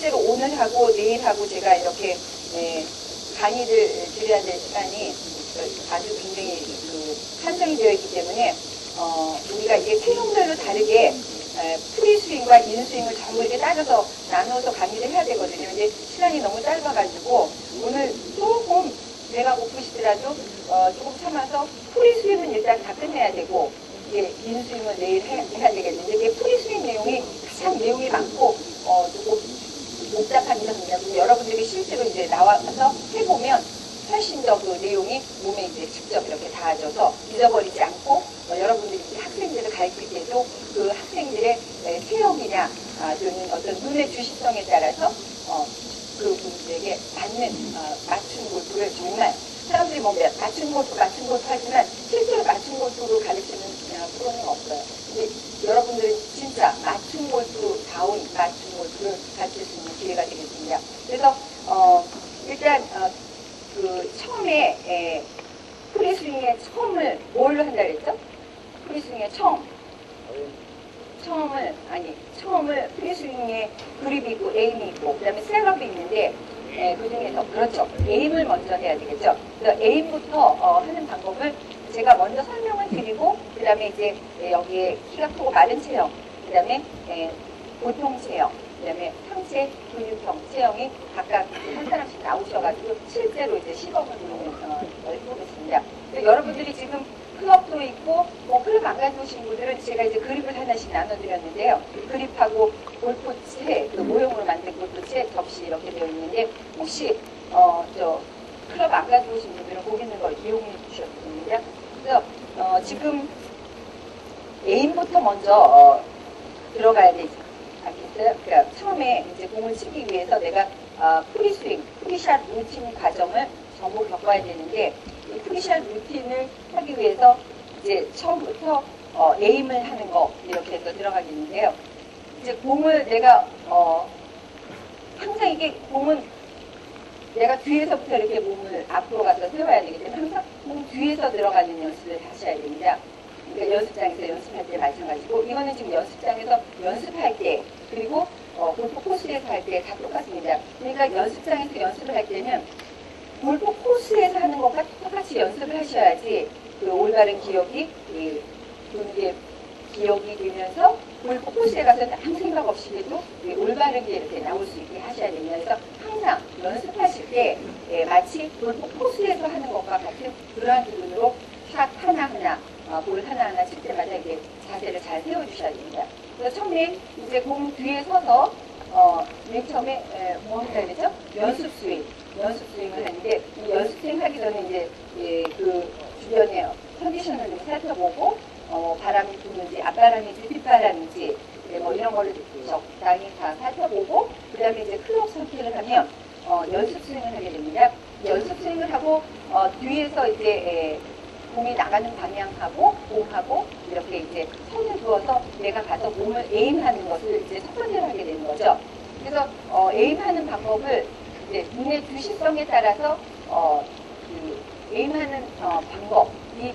실제로 오늘하고 내일하고 제가 이렇게 강의를 드려야 될 시간이 아주 굉장히 한정이 되어 있기 때문에 우리가 이제 체형별로 다르게 프리스윙과 인스윙을 전부 이렇게 따져서 나눠서 강의를 해야 되거든요. 근데 시간이 너무 짧아가지고 오늘 조금 배가 고프시더라도 조금 참아서 프리스윙은 일단 다 끝내야 되고 이제 인스윙은 내일 해야 되겠는데 이게 프리스윙 내용이 가장 내용이 많고 조금 복잡한 점이라고 여러분들이 실제로 이제 나와서 해보면 훨씬 더 그 내용이 몸에 이제 직접 이렇게 닿아져서 잊어버리지 않고 여러분들이 이제 학생들을 가르칠 때도 그 학생들의 체형이냐 또는 어떤 눈의 주시성에 따라서 그 분들에게 맞는 맞춤 골프를 정말 사람들이 뭐 맞춤 골프 하지만 실제로 맞춤 골프를 가르치는 프로는 없어요. 근데 여러분들은 진짜 맞춤 골프다운 맞춤 골프를 가르칠 수 있는 기회가 되겠습니다. 그래서 일단 그 처음에 프리스윙의 처음을 뭘로 한다 그랬죠? 프리스윙의 처음을 프리스윙에 그립이 있고 에임이 있고 그 다음에 셋업이 있는데 그 중에서 그렇죠. 에임을 먼저 해야 되겠죠. 그래서 에임부터 하는 방법을 제가 먼저 설명을 드리고 그 다음에 이제 여기에 키가 크고 마른 체형 그 다음에 보통 체형 그 다음에 상체 근육형 체형이 각각 한 사람씩 나오셔가지고 실제로 이제 시범을 해보겠습니다. 여러분들이 지금 클럽도 있고 클럽 안 가져오신 분들은 제가 이제 그립을 하나씩 나눠드렸는데요. 그립하고 골프채 그 모형으로 만든 골프채 접시 이렇게 되어 있는데 혹시 저 클럽 안 가져오신 분들은 거기 있는 걸 이용해 주셨습니다. 그래서 지금 에임부터 먼저 들어가야 되지 않겠어요? 그러니까 처음에 이제 공을 치기 위해서 내가 프리스윙, 프리샷 루틴 과정을 전부 겪어야 되는데 이 프리샷 루틴을 하기 위해서 이제 처음부터 에임을 하는 거 이렇게 해서 들어가겠는데요. 이제 공을 내가 항상 이게 공은 내가 뒤에서부터 이렇게 몸을 앞으로 가서 세워야 되기 때문에 항상 몸 뒤에서 들어가는 연습을 하셔야 됩니다. 그러니까 연습장에서 연습할 때 마찬가지고 이거는 지금 연습장에서 연습할 때 그리고 골프 코스에서 할 때 다 똑같습니다. 그러니까 연습장에서 연습을 할 때는 골프 코스에서 하는 것과 똑같이 연습을 하셔야지 그 올바른 기억이 기억이 되면서 골프 코스에 가서는 아무 생각 없이 해도 올바른 게 이렇게 나올 수 있게 하셔야 됩니다. 그래서 항상 연습하실 때 마치 골프 코스에서 하는 것과 같은 그러한 기분으로 샷 하나하나 볼 하나하나 칠 때마다 이렇게 자세를 잘 세워주셔야 됩니다. 그래서 처음에 이제 공 뒤에 서서 맨 처음에 뭐 한다 그랬죠? 연습 스윙을 하는데 이 연습 스윙 하기 전에 이제 그 주변에 컨디션을 좀 살펴보고 바람이 부는지 앞바람인지 뒷바람인지 뭐 이런 거를 적당히 다 살펴보고 그 다음에 이제 클럽 선택을 하면 연습 스윙을 하게 됩니다. 연습 스윙을 하고 뒤에서 이제 공이 나가는 방향하고 공하고 이렇게 이제 선을 두어서 내가 가서 몸을 에임하는 것을 이제 첫 번째로 하게 되는 거죠. 그래서 에임하는 방법을 이제 눈의 주시성에 따라서 그 에임하는 방법이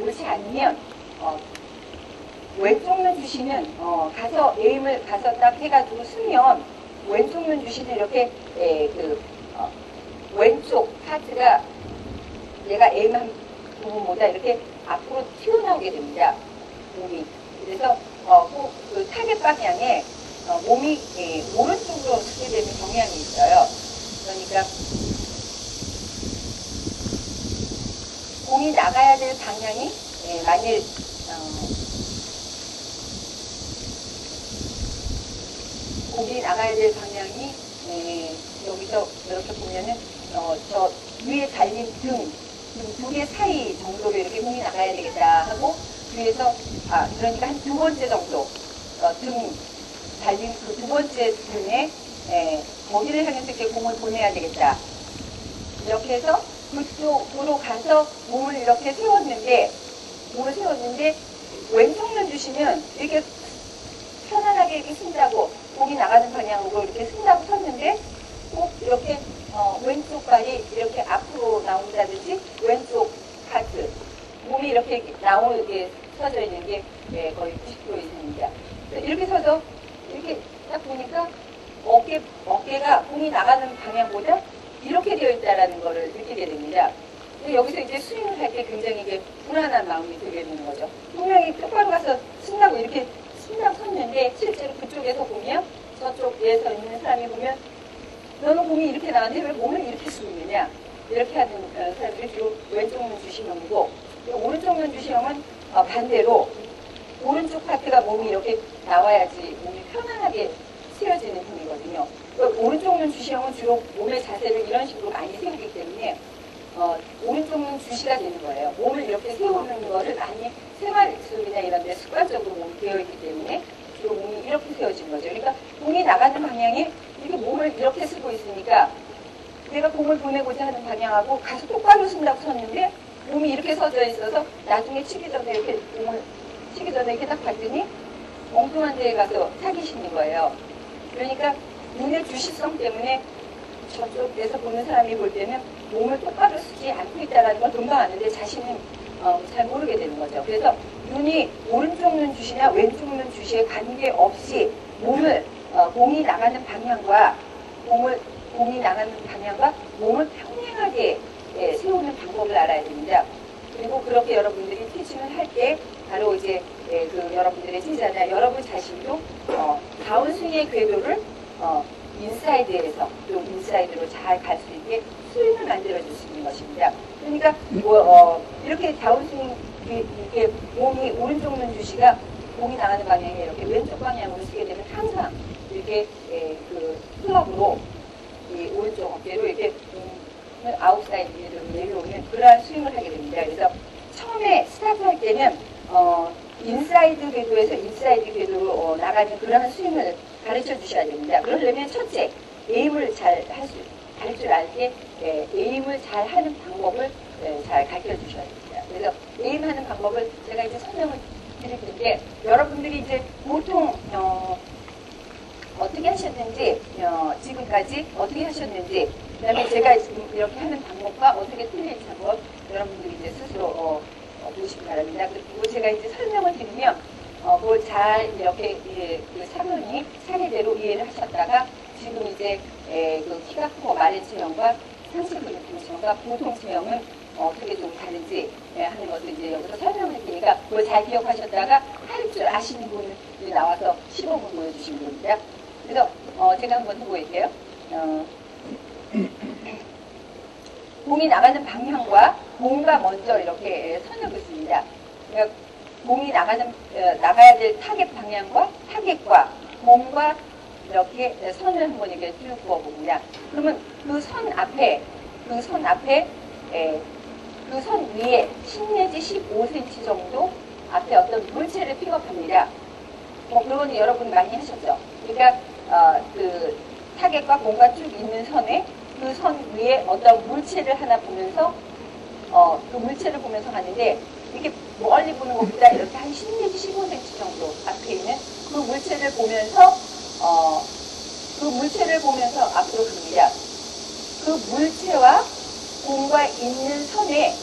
옳지 않으면 왼쪽 눈 주시는 가서 에임을 가서 딱 해가지고 쓰면 왼쪽 눈 주시는 이렇게 왼쪽 파트가 내가 에임한 부분보다 이렇게 앞으로 튀어나오게 됩니다. 몸이. 그래서 그 타겟 방향에 몸이 오른쪽으로 쓰게 되는 경향이 있어요. 그러니까 공이 나가야 될 방향이 만일 공이 나가야 될 방향이 여기서 이렇게 보면은 저 위에 달린 등 두 개 사이 정도로 이렇게 공이 나가야 되겠다 하고 뒤에서 그러니까 한 두 번째 정도 등 달린 그 두 번째 등에 거기를 향해서 이렇게 공을 보내야 되겠다. 이렇게 해서 그쪽으로 가서 몸을 이렇게 세웠는데 왼쪽 눈 주시면 이렇게 편안하게 이렇게 쓴다고 공이 나가는 방향으로 이렇게 쓴다고 섰는데 꼭 이렇게 왼쪽 발이 이렇게 앞으로 나온다든지 왼쪽 파트 몸이 이렇게 나오게 서져 있는 게 거의 90% 이상입니다. 이렇게 서서 이렇게 딱 보니까 어깨가 공이 나가는 방향보다 이렇게 되어 있다라는 것을 느끼게 됩니다. 근데 여기서 이제 스윙을 할 때 굉장히 이게 불안한 마음이 들게 되는 거죠. 분명히 똑바로 가서 쓴다고 이렇게 쓴다고 섰는데 실제로 그쪽에서 보면 저쪽에서 있는 사람이 보면 너는 공이 이렇게 나왔는데 왜 몸을 이렇게 쓰고 있느냐 이렇게 하는 사람들이 주로 왼쪽 눈 주시형이고 오른쪽 눈 주시형은 반대로 오른쪽 파트가 몸이 이렇게 나와야지 몸이 편안하게 세워지는 힘이거든요. 오른쪽 눈 주시형은 주로 몸의 자세를 이런 식으로 많이 세우기 때문에 오른쪽 눈 주시가 되는 거예요. 몸을 이렇게 세우는 거를 많이 생활습이나 이런 데 습관적으로 몸이 되어 있기 때문에 주로 몸이 이렇게 세워지는 거죠. 그러니까 공이 나가는 방향이 이렇게 몸을 이렇게 쓰고 있으니까 내가 공을 보내고자 하는 방향하고 가서 똑바로 쓴다고 섰는데 몸이 이렇게 서져 있어서 나중에 치기 전에 이렇게 공을 치기 전에 이렇게 딱 봤더니 엉뚱한 데에 가서 타기시는 거예요. 그러니까 눈의 주시성 때문에 저쪽에서 보는 사람이 볼 때는 몸을 똑바로 쓰지 않고 있다는 걸 금방 아는데 자신은 잘 모르게 되는 거죠. 그래서 눈이 오른쪽 눈 주시나 왼쪽 눈 주시에 관계없이 몸을 공이 나가는 방향과 공이 나가는 방향과 몸을 평행하게 세우는 방법을 알아야 됩니다. 그리고 그렇게 여러분들이 티칭을 할 때 바로 이제 그 여러분들의 제자나 여러분 자신도 다운스윙의 궤도를 인사이드에서 또 인사이드로 잘 갈 수 있게 스윙을 만들어 줄 수 있는 것입니다. 그러니까 이렇게 다운스윙 이렇게 몸이 오른쪽 눈 주시가 공이 나가는 방향이 이렇게 왼쪽 방향으로 쓰게 되면 항상 이렇게 그 클럽으로 이 오른쪽 어깨로 이렇게 아웃사이드로 내려오는 그러한 스윙을 하게 됩니다. 그래서 처음에 스타트할 때는 인사이드 궤도에서 인사이드 궤도로 나가는 그러한 스윙을 가르쳐 주셔야 됩니다. 그러려면 첫째, 에임을 잘 할 줄 알 때 에임을 잘 하는 방법을 잘 가르쳐 주셔야 됩니다. 그래서 에임하는 방법을 제가 이제 설명을 드릴 텐데 여러분들이 이제 보통 어떻게 하셨는지 지금까지 어떻게 하셨는지 그다음에 제가 지금 이렇게 하는 방법과 어떻게 틀린지 한번 여러분들이 이제 스스로 보시기 바랍니다. 그리고 제가 이제 설명을 드리면 그걸 잘 이렇게 그 사모님 사례대로 이해를 하셨다가 지금 이제 그 키가 크고 마른 체형과 상체 근육 체형과 보통 체형은 어떻게 좀 다른지 하는 것도 이제 여기서 설명할 테니까 그걸 잘 기억하셨다가 할 줄 아시는 분이 나와서 시범을 보여주시면 됩니다. 그래서 제가 한번 해보일게요. 공이 나가는 방향과 공과 먼저 이렇게 선을 긋습니다. 그러니까 공이 나가야 될 타겟 방향과 타겟과 공과 이렇게 선을 한번 이렇게 쭉 그어봅니다. 그러면 그 선 앞에 그 선 위에 10 내지 15cm 정도 앞에 어떤 물체를 픽업합니다. 그건 여러분 많이 하셨죠. 그러니까 그 타겟과 공과 쭉 있는 선에 그 선 위에 어떤 물체를 하나 보면서 그 물체를 보면서 가는데 이렇게 멀리 보는 것보다 이렇게 한 10 내지 15cm 정도 앞에 있는 그 물체를 보면서 앞으로 갑니다. 그 물체와 공과 있는 선에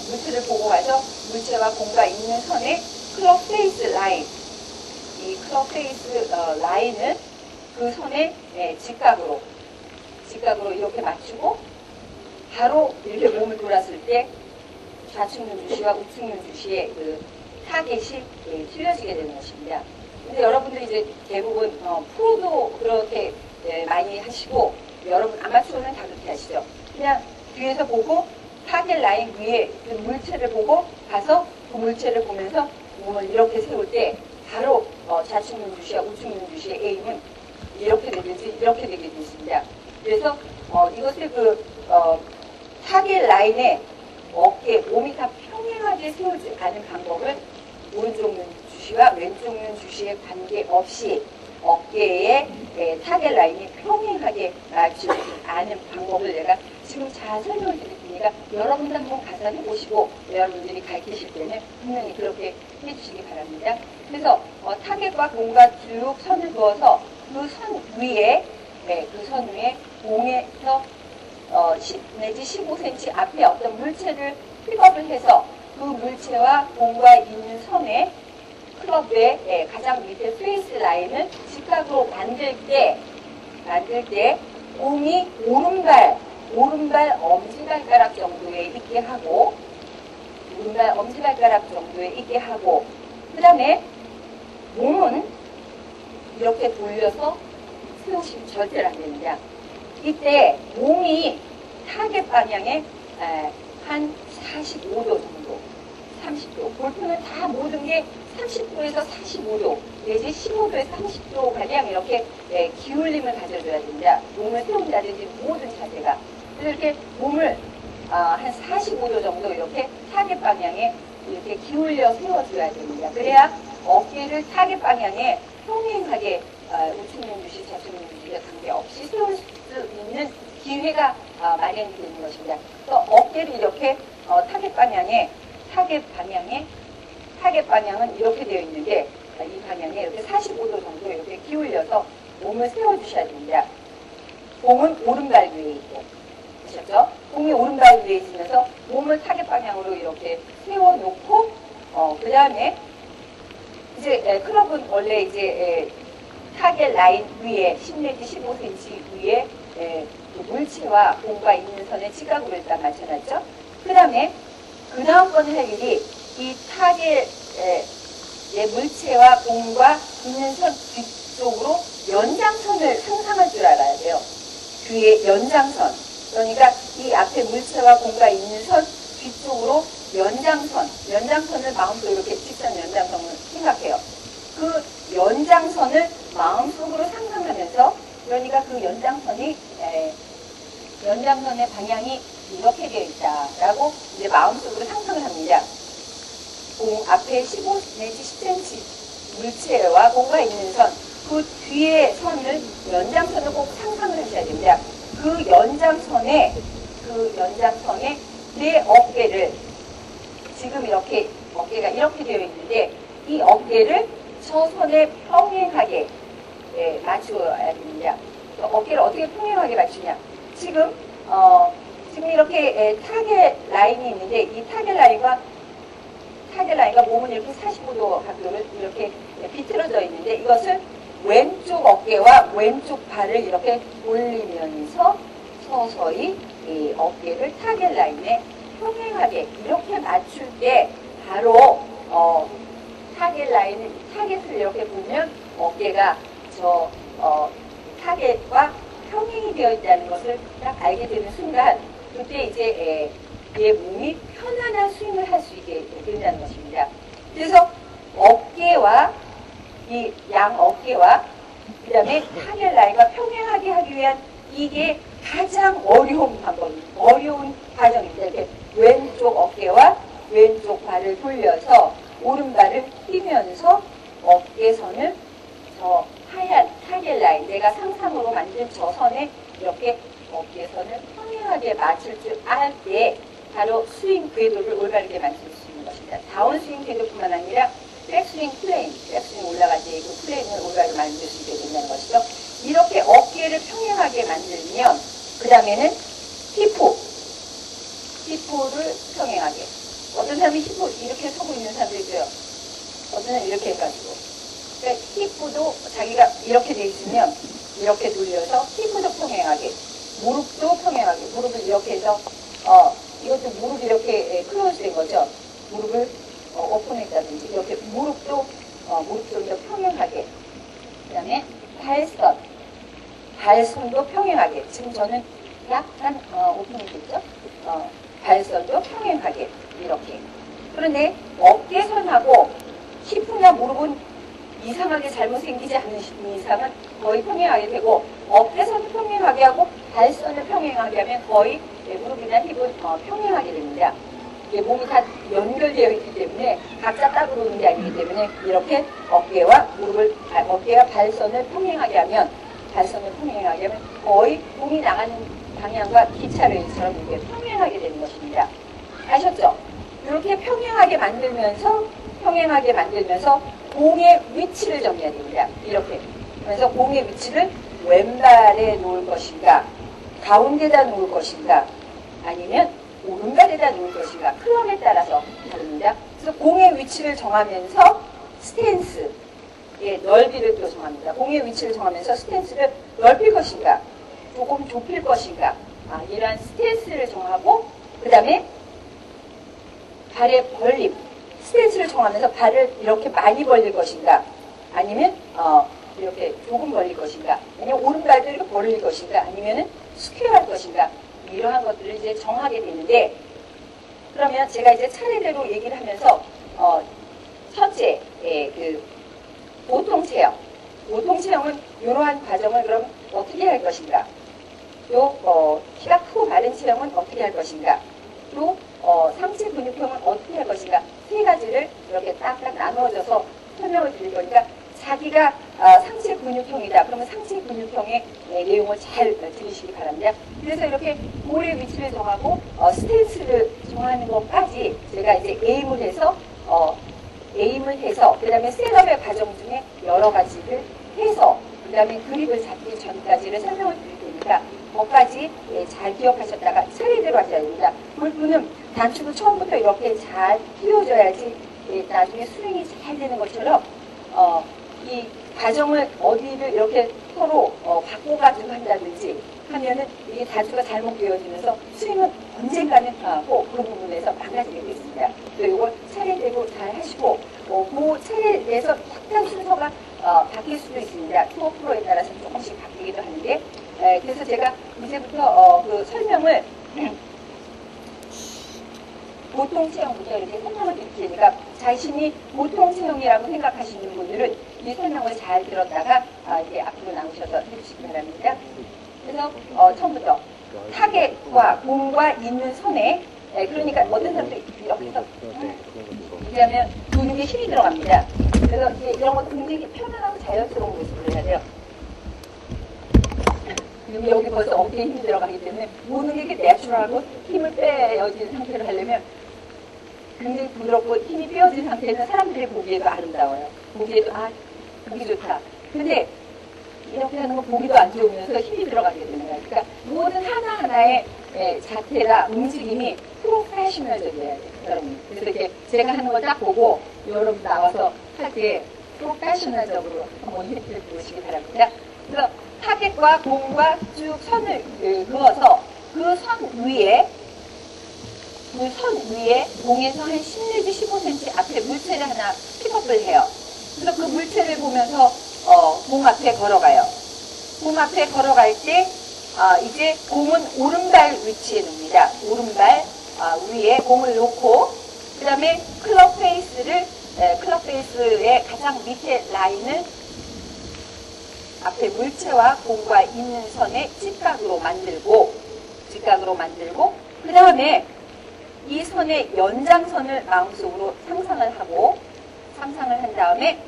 물체를 보고 가서 물체와 공과 있는 선에 클럽 페이스 라인 이 클럽 페이스 라인은 그 선에 직각으로 이렇게 맞추고 바로 이렇게 몸을 돌았을 때 좌측 눈 주시와 우측 눈 주시의 그 타겟이 틀려지게 되는 것입니다. 근데 여러분들이 이제 대부분 프로도 그렇게 많이 하시고 여러분 아마추어는 다 그렇게 하시죠. 그냥 뒤에서 보고 타겟 라인 위에 그 물체를 보고 가서 그 물체를 보면서 몸을 이렇게 세울 때 바로 좌측 눈 주시와 우측 눈 주시의 에임은 이렇게 되든지 이렇게 되게 되어 있습니다. 그래서 이것을 타겟 라인에 어깨, 몸이 다 평행하게 세우지 않은 방법을 오른쪽 눈 주시와 왼쪽 눈 주시에 관계없이 어깨에 타겟 라인이 평행하게 맞추지 않은 방법을 내가 지금 잘 설명을 드릴 테니까 여러분도 한번 가서 해보시고 여러분들이 가르치실 때는 분명히 그렇게 해주시기 바랍니다. 그래서 타겟과 공과 쭉 선을 그어서 그 선 위에 공에서 10 내지 15cm 앞에 어떤 물체를 픽업을 해서 그 물체와 공과 있는 선에 클럽의 가장 밑에 페이스 라인을 직각으로 만들 때 공이 오른발 엄지발가락 정도에 있게 하고, 오른발 엄지발가락 정도에 있게 하고, 그 다음에 몸은 이렇게 돌려서 세우시면 절대로 안 됩니다. 이때 몸이 타겟 방향에 한 45도 정도, 30도. 골프는 다 모든 게 30도에서 45도, 내지 15도에서 30도 가량 이렇게 기울림을 가져줘야 됩니다. 몸을 세운다든지 모든 자세가. 그래서 이렇게 몸을 한 45도 정도 이렇게 타겟 방향에 이렇게 기울여 세워줘야 됩니다. 그래야 어깨를 타겟 방향에 평행하게 우측면 주시, 좌측면 주시와 관계없이 세울 수 있는 기회가 마련이 되는 것입니다. 또 어깨를 이렇게 타겟 방향은 이렇게 되어 있는데, 이 방향에 이렇게 45도 정도 이렇게 기울여서 몸을 세워주셔야 됩니다. 공은 오른발 위에 있고, 보셨죠? 공이 오른발 위에 있으면서 몸을 타겟 방향으로 이렇게 세워놓고, 그 다음에 이제 클럽은 원래 이제 타겟 라인 위에 10 내지 15cm 위에 물체와 공과 있는 선에 직각으로 일단 맞춰놨죠. 그 다음 번에 할 일이 이 타겟 물체와 공과 있는 선 뒤쪽으로 연장선을 상상할 줄 알아야 돼요. 뒤에 연장선. 그러니까 이 앞에 물체와 공과 있는 선 뒤쪽으로 연장선을 마음속으로 이렇게 직선 연장선을 생각해요. 그 연장선을 마음속으로 상상하면서, 그러니까 그 연장선의 방향이 이렇게 되어 있다라고 이제 마음속으로 상상을 합니다. 공 앞에 15 내지 10cm 물체와 공과 있는 선, 그 뒤에 선을 연장선을 꼭 상상을 하셔야 됩니다. 그 연장선에 내 어깨를, 지금 이렇게 어깨가 이렇게 되어 있는데, 이 어깨를 저 선에 평행하게 맞추어야 됩니다. 어깨를 어떻게 평행하게 맞추냐? 지금 이렇게 타겟 라인이 있는데, 이 타겟 라인과 몸은 이렇게 45도 각도를 이렇게 비틀어져 있는데, 이것을 왼쪽 어깨와 왼쪽 발을 이렇게 돌리면서 서서히 이 어깨를 타겟 라인에 평행하게 이렇게 맞출 때, 바로 타겟을 이렇게 보면 어깨가 타겟과 평행이 되어 있다는 것을 딱 알게 되는 순간, 그때 이제 내 몸이 편안한 스윙을 할 수 있게 된다는 것입니다. 그래서 이 양 어깨와 그 다음에 타겟 라인과 평행하게 하기 위한 이게 가장 어려운 과정입니다. 이렇게 왼쪽 어깨와 왼쪽 발을 돌려서 오른발을 띄면서 어깨선을 저 하얀 타겟 라인, 내가 상상으로 만든 저 선에 이렇게 어깨선을 평행하게 맞출 줄 알 때 바로 스윙 궤도를 올바르게 맞출 수 있는 것입니다. 다운스윙 궤도뿐만 아니라 백스윙 올라갈 때 그 플레인을 올바르게 만들 수 있게 된다는 것이죠. 이렇게 어깨를 평행하게 만들면, 그 다음에는 히프를 평행하게. 어떤 사람이 히프 이렇게 서고 있는 사람도 있고요. 어떤 사람은 이렇게 해가지고. 그러니까 히프도 자기가 이렇게 돼 있으면 이렇게 돌려서 히프도 평행하게, 무릎도 평행하게, 무릎을 이렇게 해서 이것도 무릎이 이렇게 클로즈 된 거죠. 무릎을 오픈했다든지 이렇게 무릎도 좀 더 평행하게. 그 다음에 발선도 평행하게. 지금 저는 약간 오픈이 됐죠. 발선도 평행하게 이렇게. 그런데 어깨선하고 히프나 무릎은 이상하게 잘못 생기지 않는 이상은 거의 평행하게 되고, 어깨선을 평행하게 하고 발선을 평행하게 하면 거의 무릎이나 힙은 평행하게 됩니다. 이게 몸이 다 연결되어 있기 때문에 각자 따로 노는 게 아니기 때문에 이렇게 어깨와 발선을 평행하게 하면 거의 공이 나가는 방향과 기차레일처럼 이렇게 평행하게 되는 것입니다. 아셨죠? 이렇게 평행하게 만들면서 공의 위치를 정해야 됩니다. 이렇게. 그래서 공의 위치를 왼발에 놓을 것인가, 가운데다 놓을 것인가, 아니면 오른발에다 놓을 것인가, 클럽에 따라서 다릅니다. 그래서 공의 위치를 정하면서 스탠스의 넓이를 또 정합니다. 공의 위치를 정하면서 스탠스를 넓힐 것인가, 조금 좁힐 것인가, 이러한 스탠스를 정하고, 그 다음에 발의 벌림, 스탠스를 정하면서 발을 이렇게 많이 벌릴 것인가, 아니면 이렇게 조금 벌릴 것인가, 아니면 오른발도 이렇게 벌릴 것인가, 아니면은 스퀘어할 것인가, 이러한 것들을 이제 정하게 되는데, 그러면 제가 이제 차례대로 얘기를 하면서 첫째, 그 보통 체형. 보통 체형은 이러한 과정을 그럼 어떻게 할 것인가? 또 키가 크고 마른 체형은 어떻게 할 것인가? 또 상체 근육형은 어떻게 할 것인가? 세 가지를 이렇게 딱딱 나누어져서 설명을 드릴 거니까 자기가 상체 근육형이다. 그러면 상체 근육형의 내용을 잘 들으시기 바랍니다. 그래서 이렇게 볼의 위치를 정하고 스탠스를 정하는 것까지 제가 이제 에임을 해서 그 다음에 셋업의 과정 중에 여러 가지를 해서 그 다음에 그립을 잡기 전까지를 설명을 드릴 테니까 거기까지 잘 기억하셨다가 차례대로 하셔야 됩니다. 골프는 단축을 처음부터 이렇게 잘 띄워줘야지 나중에 스윙이 잘 되는 것처럼 이 과정을 어디를 이렇게 서로 바꿔가지고 한다든지 하면은 이게 단추가 잘못 되어지면서 스윙은 언젠가는 꼭 그런 부분에서 망가지게 되겠습니다. 그래서 이걸 차례대로 잘 하시고 그 차례에서 약간 순서가 바뀔 수도 있습니다. 투어 프로에 따라서 조금씩 바뀌기도 하는데 그래서 제가 이제부터 그 설명을 보통 체형부터 이렇게 설명을 드릴 테니까 자신이 보통 체형이라고 생각하시는 분들은 이 설명을 잘 들었다가 이제 앞으로 나오셔서 해주시기 바랍니다. 그래서 처음부터 타겟과 공과 있는 선에 그러니까 어떤 사람들이 이렇게 해서 이렇게 하면 근육에 힘이 들어갑니다. 그래서 이제 이런 것도 굉장히 편안하고 자연스러운 모습을 해야 돼요. 그럼 여기 벌써 어깨에 힘이 들어가기 때문에 모든 게 이렇게 내추럴하고 힘을 빼어진 상태로 하려면 굉장히 부드럽고 힘이 빼어진 상태는 사람들이 보기에도 아름다워요. 보기에도 보기 좋다. 근데 이렇게 하는 거 보기도 안 좋으면서 힘이 들어가게 되는 거예요. 그러니까 모든 하나하나의 자태나 움직임이 프로페셔널적이어야 돼요, 여러분. 그래서 이렇게 제가 하는 걸 딱 보고 여러분 나와서 할 때 프로페셔널적으로 한번 해드려 보시기 바랍니다. 그래서 타겟과 공과 쭉 선을 그어서 그 선 위에 공에서 한 10 내지 15cm 앞에 물체를 하나 픽업을 해요. 그래서 그 물체를 보면서 공 앞에 걸어가요. 공 앞에 걸어갈 때 이제 공은 오른발 위치에 놓습니다. 오른발 위에 공을 놓고 그 다음에 클럽 페이스의 가장 밑에 라인을 앞에 물체와 공과 있는 선에 직각으로 만들고 그 다음에 이 선의 연장선을 마음속으로 상상을 한 다음에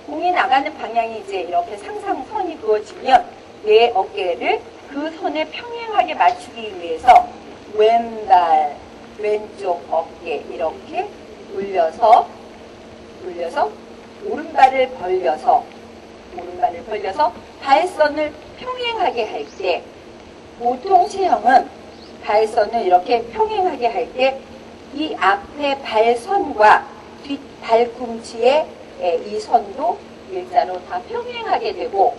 공이 나가는 방향이 이제 이렇게 상상선이 그어지면 내 어깨를 그 선에 평행하게 맞추기 위해서 왼발, 왼쪽 어깨 이렇게 돌려서 오른발을 벌려서 발선을 평행하게 할 때 보통 체형은 발선을 이렇게 평행하게 할 때 이 앞에 발선과 뒷 발꿈치의 이 선도 일자로 다 평행하게 되고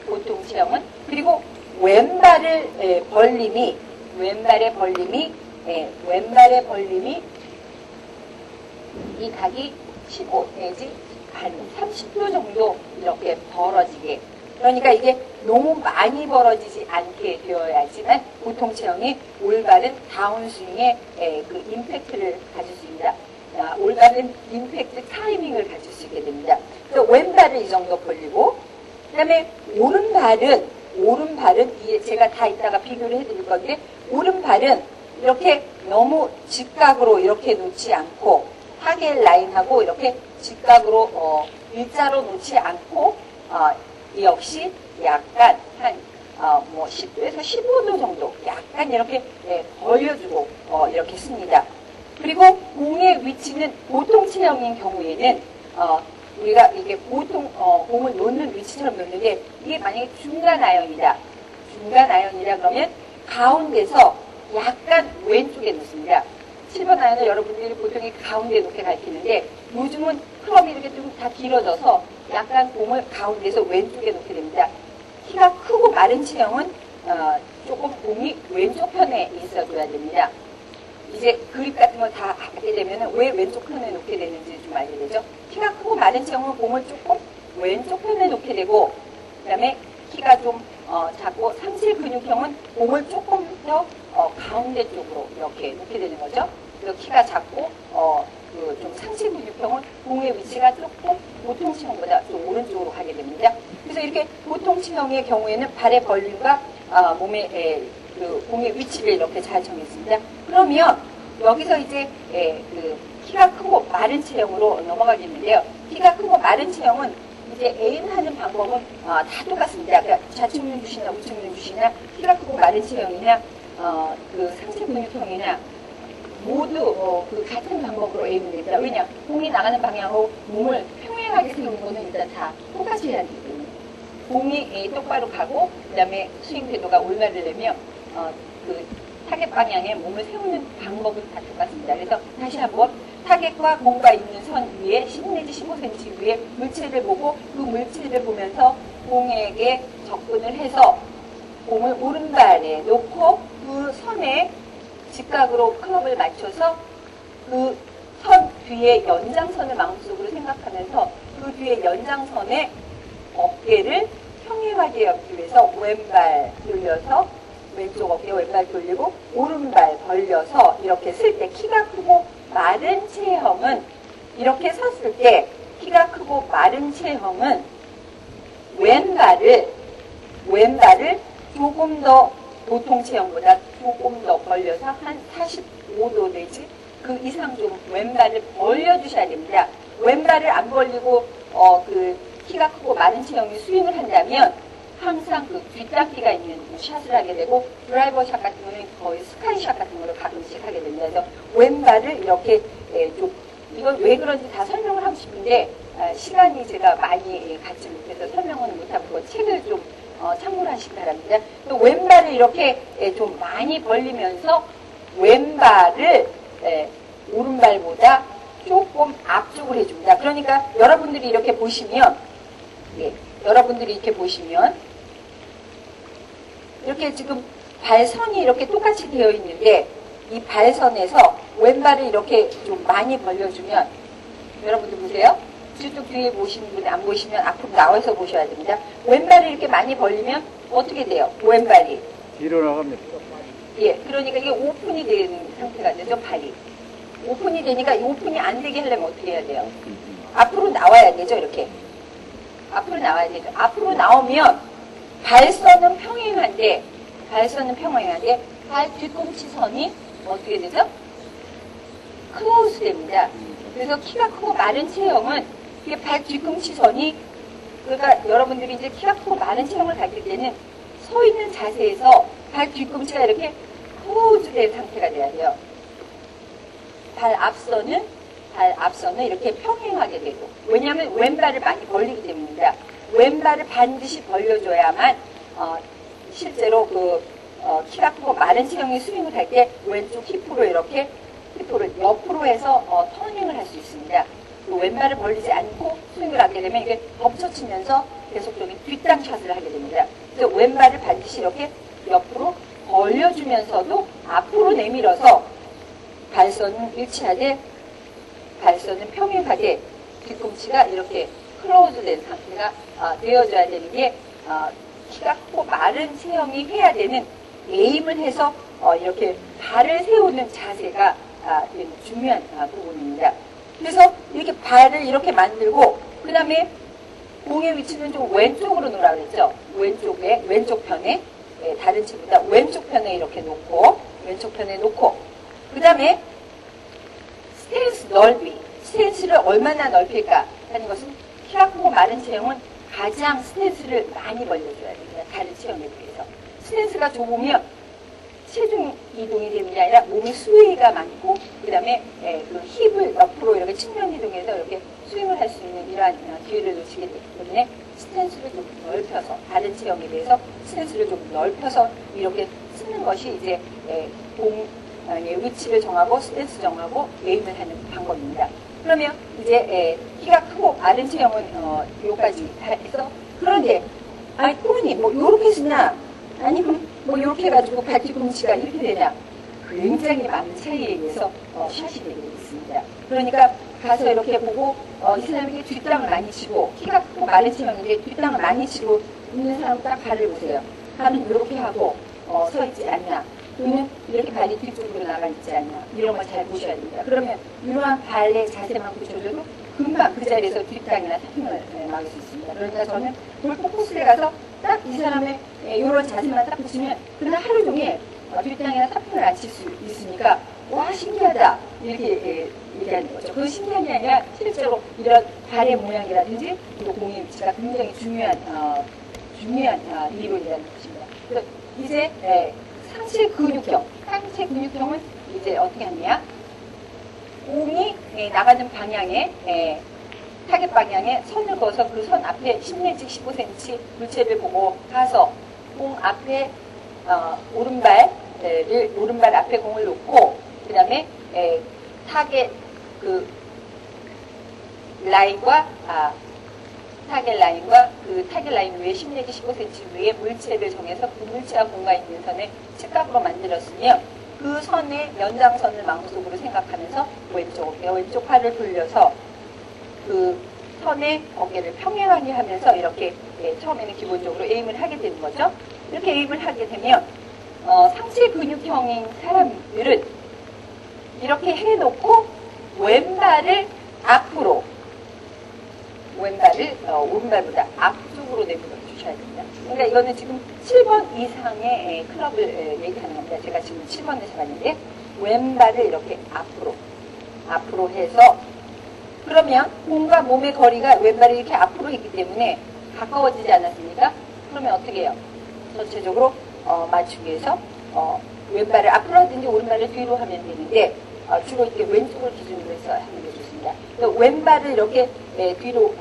보통 체형은 그리고 왼발의 벌림이 이 각이 15 내지 한 30도 정도 이렇게 벌어지게 그러니까 이게 너무 많이 벌어지지 않게 되어야지만 보통 체형이 올바른 다운스윙의 그 임팩트를 가질 수 있습니다. 올바른 임팩트 타이밍을 가질 수 있게 됩니다. 그래서 왼발을 이 정도 벌리고 그 다음에 오른발은 제가 다 이따가 비교를 해드릴 건데 오른발은 이렇게 너무 직각으로 이렇게 놓지 않고 타겟 라인하고 이렇게 직각으로 일자로 놓지 않고 역시 약간 한 10도에서 15도 정도 약간 이렇게 벌려주고 이렇게 씁니다. 그리고 공의 위치는 보통 체형인 경우에는 우리가 이게 보통 공을 놓는 위치처럼 놓는데 이게 만약에 중간 아연이다 그러면 가운데서 약간 왼쪽에 놓습니다. 7번 아연을 여러분들이 보통 가운데 놓게 가르치는데 요즘은 클럽이 이렇게 좀 다 길어져서 약간 공을 가운데서 왼쪽에 놓게 됩니다. 키가 크고 마른 체형은 조금 공이 왼쪽 편에 있어줘야 됩니다. 이제 그립 같은 거 다 하게 되면 왜 왼쪽 편에 놓게 되는지 좀 알게 되죠. 키가 크고 마른 체형은 공을 조금 왼쪽 편에 놓게 되고, 그 다음에 키가 좀 작고 상실 근육형은 공을 조금 더 가운데 쪽으로 이렇게 놓게 되는 거죠. 그래서 키가 작고 좀 상실 근육형은 공의 위치가 조금 보통 체형보다 좀 오른쪽으로 가게 됩니다. 그래서 이렇게 보통 체형의 경우에는 발의 벌림과 몸의 그 공의 위치를 이렇게 잘 정했습니다. 그러면 여기서 이제 그 키가 크고 마른 체형으로 넘어가겠는데요. 키가 크고 마른 체형은 이제 에임하는 방법은 다 똑같습니다. 그러니까 좌측 눈주시나 우측 눈주시나 키가 크고 마른 체형이나 그 상체 근육형이나 모두 그 같은 방법으로 에임을 됩니다. 왜냐? 공이 나가는 방향으로 몸을 평행하게 세우는 거는 일단 다 똑같이 해야 되기 때문에 공이 똑바로 가고 그 다음에 스윙 궤도가 올바르려면 그 타겟 방향에 몸을 세우는 방법은 다 똑같습니다. 그래서 다시 한번 타겟과 공과 있는 선 위에 10 내지 15cm 위에 물체를 보고 그 물체를 보면서 공에게 접근을 해서 공을 오른발에 놓고 그 선에 직각으로 클럽을 맞춰서 그 선 뒤에 연장선을 마음속으로 생각하면서 그 뒤에 연장선에 어깨를 평행하게 엮기 위해서 왼발 돌려서 왼쪽 어깨 왼발 돌리고 오른발 벌려서 이렇게 쓸 때 키가 크고 마른 체형은 이렇게 섰을 때 키가 크고 마른 체형은 왼발을 조금 더 보통 체형보다 조금 더 벌려서 한 45도 내지 그 이상 좀 왼발을 벌려주셔야 됩니다. 왼발을 안 벌리고 그 키가 크고 마른 체형이 스윙을 한다면 항상 그 뒷땅기가 있는 샷을 하게 되고 드라이버 샷 같은 거는 거의 스카이 샷 같은 거를 가끔씩 하게 됩니다. 그래서 왼발을 이렇게 좀 이건 왜 그런지 다 설명을 하고 싶은데 시간이 제가 많이 갖지 못해서 설명은 못하고 책을 좀 참고를 하시기 바랍니다. 또 왼발을 이렇게 좀 많이 벌리면서 왼발을 오른발보다 조금 앞쪽을 해줍니다. 그러니까 여러분들이 이렇게 보시면 이렇게 지금 발선이 이렇게 똑같이 되어 있는데 이 발선에서 왼발을 이렇게 좀 많이 벌려주면 여러분들 보세요. 저쪽 뒤에 보시는 분 안 보시면 앞으로 나와서 보셔야 됩니다. 왼발을 이렇게 많이 벌리면 어떻게 돼요? 왼발이 뒤로 나갑니다. 예, 그러니까 이게 오픈이 되는 상태가 되죠. 발이 오픈이 되니까 이 오픈이 안 되게 하려면 어떻게 해야 돼요? 앞으로 나와야 되죠. 이렇게 앞으로 나와야 되죠. 앞으로 나오면 발선은 평행한데 발 뒤꿈치선이 어떻게 되죠? 클로즈 됩니다. 그래서 키가 크고 마른 체형은 이게 발 뒤꿈치선이 그러니까 여러분들이 이제 키가 크고 마른 체형을 가질 때는 서 있는 자세에서 발 뒤꿈치가 이렇게 클로즈 된 상태가 돼야 돼요. 발 앞선은 이렇게 평행하게 되고 왜냐하면 왼발을 많이 벌리기 때문입니다. 왼발을 반드시 벌려줘야만 실제로 그 키가 크고 마른 체형이 스윙을 할 때 왼쪽 힙으로 이렇게 힙을 옆으로 해서 터닝을 할 수 있습니다. 왼발을 벌리지 않고 스윙을 하게 되면 이게 덮쳐치면서 계속적인 뒷땅 샷을 하게 됩니다. 그래서 왼발을 반드시 이렇게 옆으로 벌려주면서도 앞으로 내밀어서 발선은 일치하되 발선은 평행하게 뒤꿈치가 이렇게 클로즈 된 상태가 되어줘야 되는 게 키가 크고 마른 체형이 해야 되는 에임을 해서 이렇게 발을 세우는 자세가 중요한 부분입니다. 그래서 이렇게 발을 이렇게 만들고 그 다음에 공의 위치는 좀 왼쪽으로 놓으라 그랬죠. 왼쪽 편에 다른 채보다 왼쪽 편에 이렇게 놓고 그 다음에 스탠스 넓이 스탠스를 얼마나 넓힐까 하는 것은 키가 크고 마른 체형은 가장 스탠스를 많이 벌려줘야 됩니다. 다른 체형에 비해서 스탠스가 좁으면 체중 이동이 되는 게 아니라 몸의 스웨이가 많고 그 다음에 그 힙을 옆으로 이렇게 측면 이동해서 이렇게 스윙을 할 수 있는 이러한 기회를 놓치게 되기 때문에 스탠스를 좀 넓혀서 다른 체형에 비해서 스탠스를 좀 넓혀서 이렇게 쓰는 것이 이제 공의 위치를 정하고 스탠스 정하고 에임을 하는 방법입니다. 그러면 이제 키가 크고 마른 체형은 요까지 해서 그런데 아니 프로님 뭐 요렇게 쓰냐 아니면 뭐 요렇게 해가지고 발뒤꿈치가 이렇게 되냐 굉장히 많은 차이에 의해서 샷이 되게 있습니다. 그러니까 가서 이렇게 보고 이 사람에게 뒷땅을 많이 치고 키가 크고 마른 체형인데 뒷땅을 많이 치고 있는 사람 딱 발을 보세요. 발은 이렇게 하고 서 있지 않나 또는 이렇게 발이 뒤쪽으로 나가 있지 않나 이런 걸 잘 보셔야 됩니다. 그러면 이러한 발의 자세만 고쳐줘도 금방 그 자리에서 뒷땅이나 타핑을 막을 수 있습니다. 그러니까 저는 골프 코스에 가서 딱 이 사람의 이런 자세만 딱 붙이면 그날 하루 종일 뒷땅이나 타핑을 안 칠 수 있으니까 와 신기하다 이렇게 얘기하는 거죠. 그 신기한 게 아니라 실제로 이런 발의 모양이라든지 또 공의 위치가 굉장히 중요한 이론이라는 것입니다. 그래서 이제 상체 근육형은 이제 어떻게 하느냐 공이 나가는 방향에 타겟 방향에 선을 그어서 그 선 앞에 10 내지 15cm 물체를 보고 가서 공 앞에 오른발 앞에 공을 놓고 그 다음에 타겟 그 라인과 타겟 라인 위에 10 내지 15cm 위에 물체를 정해서 그 물체와 공과 있는 선을 측각으로 만들었으면 그 선의 연장선을 마음속으로 생각하면서 왼쪽 팔을 돌려서 그 선의 어깨를 평행하게 하면서 이렇게 처음에는 기본적으로 에임을 하게 되는 거죠. 이렇게 에임을 하게 되면 상체 근육형인 사람들은 이렇게 해놓고 왼발을 앞으로 오른발보다 앞쪽으로 내밀어 주셔야 됩니다. 그러니까 이거는 지금 7번 이상의 클럽을 얘기하는 겁니다. 제가 지금 7번을 잡았는데 왼발을 이렇게 앞으로 해서 그러면 몸과 몸의 거리가 왼발이 이렇게 앞으로 있기 때문에 가까워지지 않았습니까? 그러면 어떻게 해요? 전체적으로 맞추기 위해서 왼발을 앞으로 하든지 오른발을 뒤로 하면 되는데 주로 이렇게 왼쪽을 기준으로 해서 하는 게 좋습니다. 왼발을 이렇게 뒤로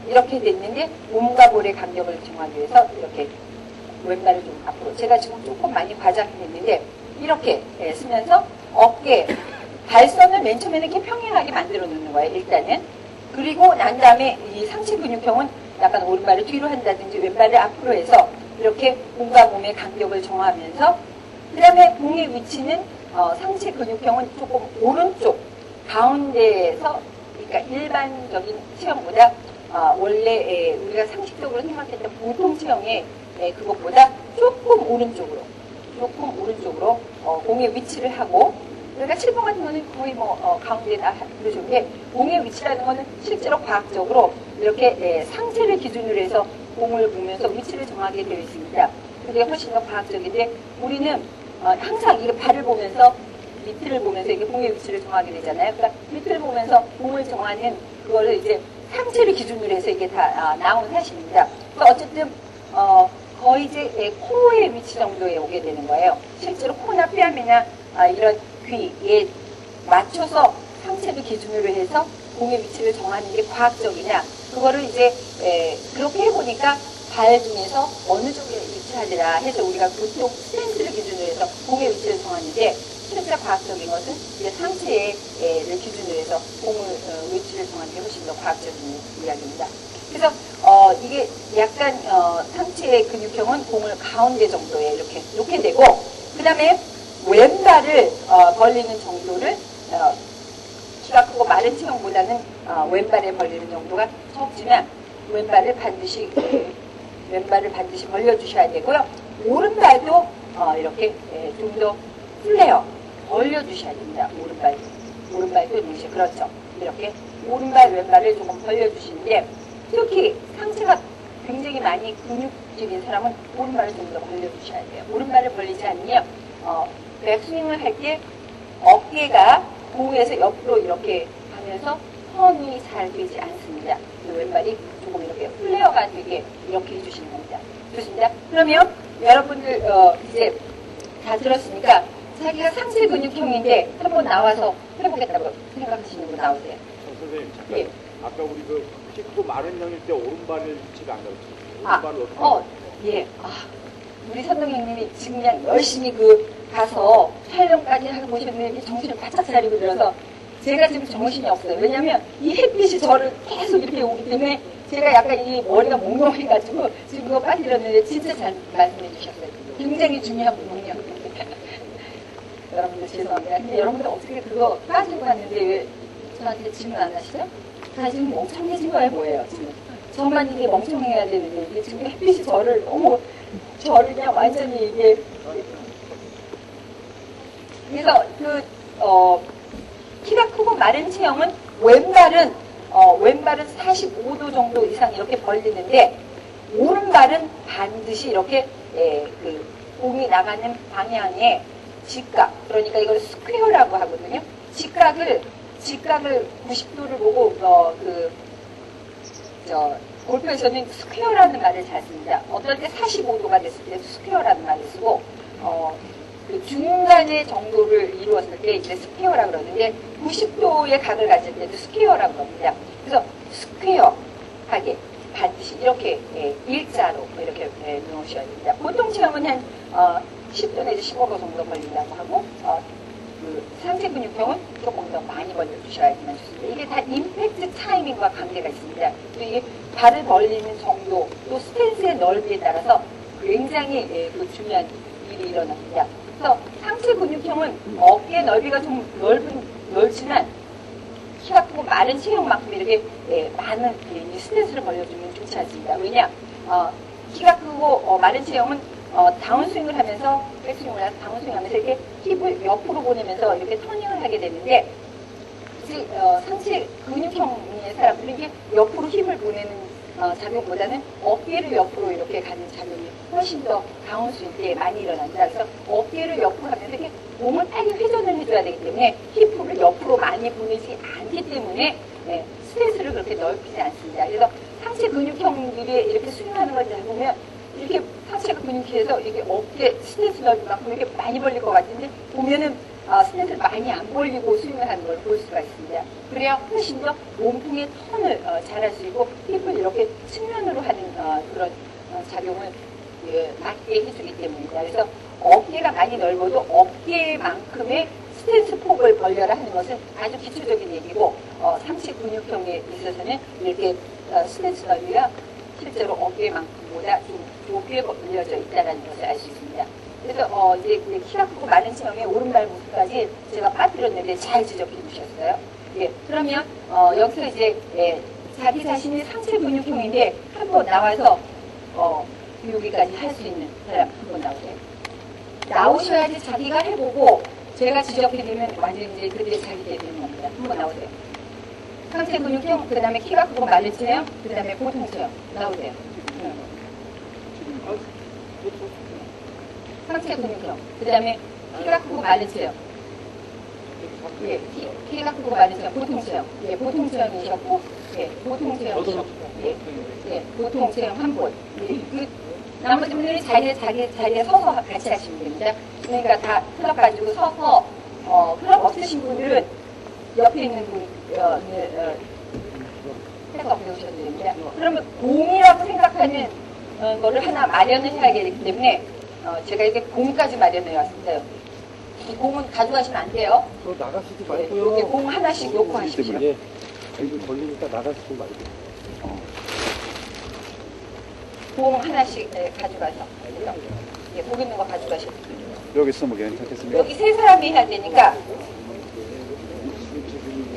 이렇게 됐는데 몸과 볼의 간격을 정하기 위해서 이렇게 왼발을 좀 앞으로 제가 지금 조금 많이 과장했는데 이렇게 쓰면서 어깨 발선을 맨 처음에는 이렇게 평행하게 만들어 놓는 거예요. 일단은 그리고 난 다음에 이 상체 근육형은 약간 오른발을 뒤로 한다든지 왼발을 앞으로 해서 이렇게 몸과 몸의 간격을 정하면서 그 다음에 공의 위치는 상체 근육형은 조금 오른쪽 가운데에서 그러니까 일반적인 체형보다 원래 우리가 상식적으로 생각했던 보통 체형의 그것보다 조금 오른쪽으로 공의 위치를 하고 그러니까 7번 같은 거는 거의 가운데다 그러는데 공의 위치라는 거는 실제로 과학적으로 이렇게 상체를 기준으로 해서 공을 보면서 위치를 정하게 되어 있습니다. 그게 훨씬 더 과학적인데 우리는 항상 이게 발을 보면서 밑을 보면서 이게 공의 위치를 정하게 되잖아요. 그러니까 밑을 보면서 공을 정하는 그거를 이제 상체를 기준으로 해서 이게 다 나온 사실입니다. 그러니까 어쨌든 거의 이제 코의 위치 정도에 오게 되는 거예요. 실제로 코나 뺨이나 이런 귀에 맞춰서 상체를 기준으로 해서 공의 위치를 정하는 게 과학적이냐 그거를 이제 그렇게 해보니까 발 중에서 어느 쪽에 위치하더라 해서 우리가 보통 스탠스를 기준으로 해서 공의 위치를 정하는데 실제 과학적인 것은 이제 상체를 기준으로 해서 공을 위치를 정하는 게 훨씬 더 과학적인 이야기입니다. 그래서 이게 약간 상체의 근육형은 공을 가운데 정도에 이렇게 놓게 되고 그 다음에 왼발을 벌리는 정도를 키가 크고 마른 체형보다는 왼발에 벌리는 정도가 적지만 왼발을 반드시 벌려주셔야 되고요. 오른발도 이렇게 좀 더 플레어 벌려주셔야 됩니다. 오른발도 동시에 그렇죠. 이렇게 오른발 왼발을 조금 벌려주시는데 특히 상체가 굉장히 많이 근육질인 사람은 오른발을 좀 더 벌려주셔야 돼요. 오른발을 벌리지 않으면 백스윙을 할 때 어깨가 공에서 옆으로 이렇게 가면서 턴이 잘 되지 않습니다. 왼발이 조금 이렇게 플레어가 되게 이렇게 해주시는 겁니다. 좋습니다. 그러면 여러분들 이제 다 들었으니까 자기가 상체 근육형인데 한번 나와서 해보겠다고 생각하시는 분 나오세요. 선생님 잠깐 예. 아까 우리 그 키 크고 마른 형일 때 오른발을 위치가 안 나왔죠. 오른발을 어떻게 예. 우리 선동형님이 지금 그냥 열심히 가서 촬영까지 하고 보셨는데 정신을 바짝 차리고 들어서 제가 지금 정신이 없어요. 왜냐면 이 햇빛이 저를 계속 이렇게 오기 때문에 제가 약간 이 머리가 몽롱해가지고 지금 그거 빠뜨렸는데 진짜 잘 말씀해 주셨어요. 굉장히 중요한 부분이요. 여러분들 죄송합니다. 근데 여러분들 어떻게 그거 빠지고 갔는데 왜 저한테 질문 안 하시죠? 다 지금 멍청해진 거예요, 뭐예요, 지금? 저만 이게 멍청해야 되는데, 이게 지금 햇빛이 저를 너무, 저를 그냥 완전히 이게. 그래서 키가 크고 마른 체형은 왼발은 45도 정도 이상 이렇게 벌리는데, 오른발은 반드시 이렇게, 공이 나가는 방향에 직각, 그러니까 이걸 스퀘어라고 하거든요. 직각을 90도를 보고, 골프에서는 스퀘어라는 말을 잘 씁니다. 어떨 때 45도가 됐을 때 스퀘어라는 말을 쓰고, 그 중간의 정도를 이루었을 때 이제 스퀘어라고 그러는데, 90도의 각을 가질 때도 스퀘어라고 그럽니다. 그래서 스퀘어하게 반드시 이렇게 일자로 이렇게 놓으셔야 됩니다. 보통 체형은 한 10도 내지 15도 정도 걸린다고 하고, 그 상체 근육형은 조금 더 많이 벌려주셔야지만 좋습니다. 이게 다 임팩트 타이밍과 관계가 있습니다. 또 이게 발을 벌리는 정도, 또 스탠스의 넓이에 따라서 굉장히 그 중요한 일이 일어납니다. 그래서 상체 근육형은 어깨 넓이가 좀 넓지만 키가 크고 마른 체형만큼 이렇게 많은 스탠스를 벌려주면 좋지 않습니다. 왜냐? 키가 크고 마른 체형은 다운스윙을 하면서, 백스윙을 해서 다운스윙 하면서 이렇게 힙을 옆으로 보내면서 이렇게 터닝을 하게 되는데, 상체 근육형의 사람들은 이게 옆으로 힙을 보내는 작용보다는 어깨를 옆으로 이렇게 가는 작용이 훨씬 더 다운스윙 때 많이 일어납니다. 그래서 어깨를 옆으로 하면서 이렇게 몸을 빨리 회전을 해줘야 되기 때문에 힙을 옆으로 많이 보내지 않기 때문에 스트레스를 그렇게 넓히지 않습니다. 그래서 상체 근육형들이 이렇게 스윙하는 걸 잘 보면 이렇게 상체가 근육해서 이게 어깨 스트레스 넓이만큼 이렇게 많이 벌릴 것 같은데 보면은 스트레스를 많이 안 벌리고 스윙을 하는 걸 볼 수가 있습니다. 그래야 훨씬 더 몸통의 턴을 잘할 수 있고 힙을 이렇게 측면으로 하는 그런 작용을 맞게 해주기 때문입니다. 그래서 어깨가 많이 넓어도 어깨만큼의 스트레스 폭을 벌려라 하는 것은 아주 기초적인 얘기고, 상체 근육형에 있어서는 이렇게 스트레스 넓이가 실제로 어깨만큼보다 좀 좁게 벌려져 있다는 것을 알 수 있습니다. 그래서 이제 키가 크고 마른 체형의 오른발 모습까지 제가 빠뜨렸는데 잘 지적해 주셨어요. 예, 그러면 여기서 이제 자기 자신이 상체 근육형인데 한번 나와서 여기까지 할 수 있는 사람 한번 나오세요. 나오셔야지 자기가 해보고 제가 지적해드리면 완전히 이제 그때 자기 되는 겁니다. 한번 나오세요. 상체 근육형, 그 다음에 키가 크고 마른 체형, 그 다음에 보통 체형. 나오세요. 상체 근육형, 그 다음에 키가 크고 마른 체형. 예, 키가 크고 마른 체형, 보통 체형. 예, 보통 체형이셨고, 예, 보통 체형이셨고, 예, 보통 체형 한 번. 예, 나머지 분들이 자기 자리에 서서 같이 하시면 됩니다. 그러니까 다 클럽 가지고 서서, 클럽 없으신 분들은 옆에 있는 분, 해서 배우셔도 됩니다. 그러면 공이라고 생각하는 거를 하나 마련을 해야 되기 때문에, 제가 이렇게 공까지 마련해 왔습니다. 이 공은 가져가시면 안 돼요. 저 나가시지 네, 말고요. 여기 공 하나씩 놓고 하십시오. 예. 이거 걸리니까 나가시지 말고. 공 하나씩 가져가서. 예, 거기 있는 거 가져가시고. 여기 있으면 괜찮겠습니까? 여기 세 사람이 해야 되니까.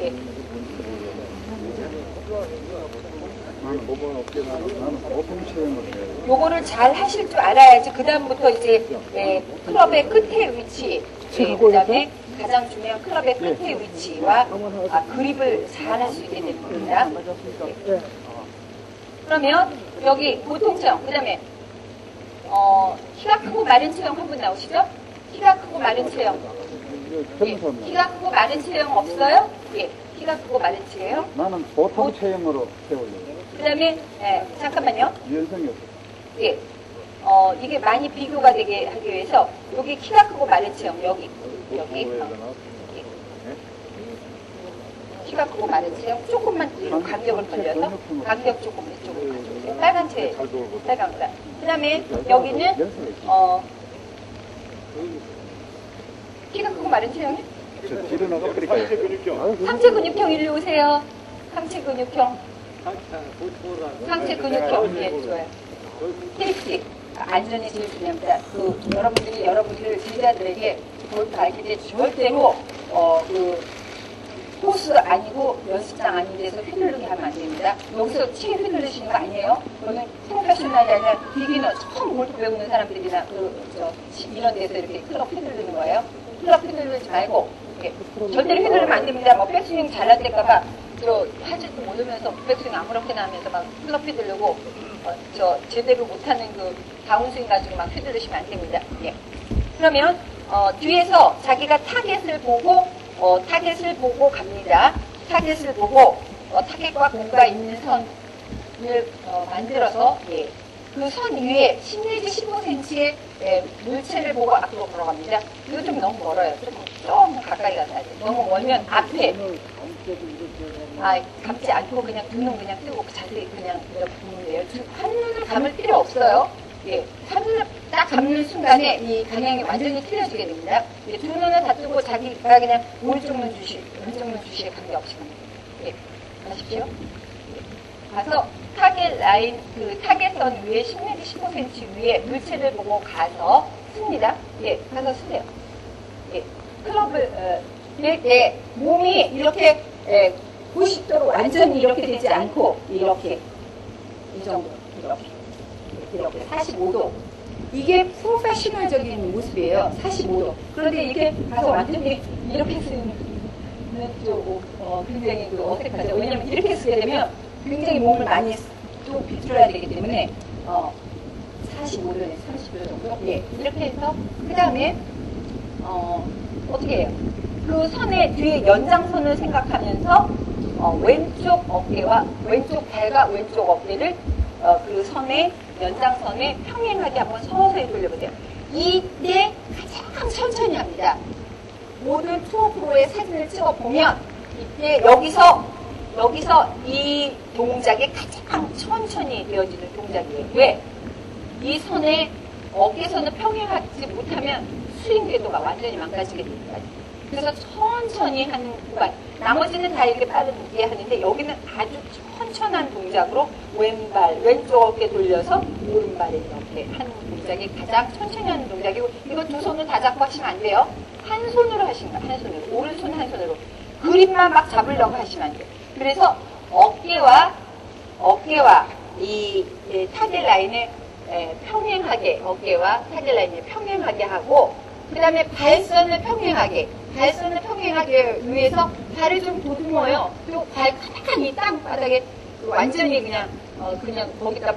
예. 나는 몸은 없게 나는 보통 체형으로 해요. 요거를 잘 하실 줄 알아야지 그 다음부터 이제 클럽의 끝에 위치, 그 다음에 가장 중요한 클럽의 끝에 위치와 그립을 잘 할 수 있게 되는 겁니다. 그러면 여기 보통 체형, 그 다음에 키가 크고 마른 체형 한 분 나오시죠? 키가 크고 마른 체형. 예, 키가 크고 마른 체형 없어요? 예, 키가 크고 마른 체형. 나는 보통 체형으로 세우려고. 그 다음에 잠깐만요. 유연성이 없어. 예. 이게 많이 비교가 되게 하기 위해서 여기 키가 크고 마른 체형 여기 키가 크고 마른 체형 조금만 뒤로 간격을 벌려서 간격 조금 이쪽으로 가져오세요. 빨간 체 빨간 거다. 그 다음에 여기는 키가 크고 마른 체형이 저 뒤로 나가 버릴까요? 상체 근육형. 상체 근육형 일로 오세요. 상체 근육형. 상체 근육형. 예, 좋아요. 힐스틱. 안전이 제일 중요합니다. 여러분들 제자들에게 골프 가르칠 때 절대로 코스 아니고 연습장 아닌 데서 휘두르게 하면 안 됩니다. 여기서 치에 휘두르시는 거 아니에요? 저는 프로페셔널이 아니라 비기너 처음 골프 배우는 사람들이나 이런 데서 이렇게 클럽 휘두르는 거예요. 클럽 휘두르지 말고 절대로 휘두르면 안 됩니다. 뭐 백스윙 잘날 때까봐 하지도 모르면서 백스윙 아무렇게나 하면서 막 클럽 휘두르고 제대로 못하는 그 다운스윙 가지고 막 휘두르시면 안 됩니다. 예. 그러면 뒤에서 자기가 타겟을 보고 갑니다. 타겟을 보고 타겟과 공과 있는 선을 만들어서 예. 그 선 위에 10 내지 15cm의 물체를 보고 앞으로 걸어갑니다. 이거 좀 너무 멀어요. 좀 가까이 가야 돼. 너무 멀면 앞에 감지 않고 그냥 두 눈 그냥 뜨고 자세히 그냥 이렇게 보면 돼요. 한눈을 감을 필요 없어요. 예, 한눈을 딱 감는 순간에 이 방향이 완전히 틀려지게 됩니다. 두 눈을 다 뜨고 자기가 그냥 오른쪽 눈 주시, 왼쪽 눈 주시에 관계없이 갑니다. 예, 아십시오? 예. 가서 타겟 라인, 그 타겟선 위에 10 내지 15cm 위에 물체를 보고 가서 씁니다. 예, 가서 쓰세요. 예, 클럽을 낼 때 몸이 이렇게 90도로 완전히 이렇게 되지 않고 이렇게 이 정도 이렇게 45도 이게 프로페셔널적인 모습이에요. 45도. 그런데 이렇게 가서 완전히 이렇게 쓰는 또 굉장히 어색하죠. 왜냐면 이렇게 쓰게 되면 굉장히 몸을 많이 또 비틀어야 되기 때문에 45도에 30도 정도. 예, 이렇게 해서 그 다음에 어떻게 해요? 그 선의 뒤에 연장선을 생각하면서 왼쪽 어깨와 왼쪽 발과 왼쪽 어깨를 그 선의 연장선에 평행하게 한번 서서히 돌려보세요. 이때 가장 천천히 합니다. 모든 투어 프로의 사진을 찍어보면 이때 여기서 이 동작이 가장 천천히 되어지는 동작이에요. 왜? 이 선에 어깨선을 평행하지 못하면 스윙 궤도가 완전히 망가지게 됩니다. 그래서 천천히 하는 구간. 나머지는 다 이렇게 빠르게 하는데 여기는 아주 천천한 동작으로 왼쪽 어깨 돌려서 오른발에 이렇게 하는 동작이 가장 천천히 하는 동작이고 이거 두 손을 다 잡고 하시면 안 돼요. 한 손으로 하시는 거예요. 한 손으로. 오른손 한 손으로. 그립만 막 잡으려고 하시면 안 돼요. 그래서 어깨와 이 타겟 라인을 평행하게 어깨와 타겟 라인을 평행하게 하고 그 다음에 발선을 평행하게 위해서 발을 좀 보듬어요. 그리고 발 가만히 땅바닥에 완전히 그냥 거기다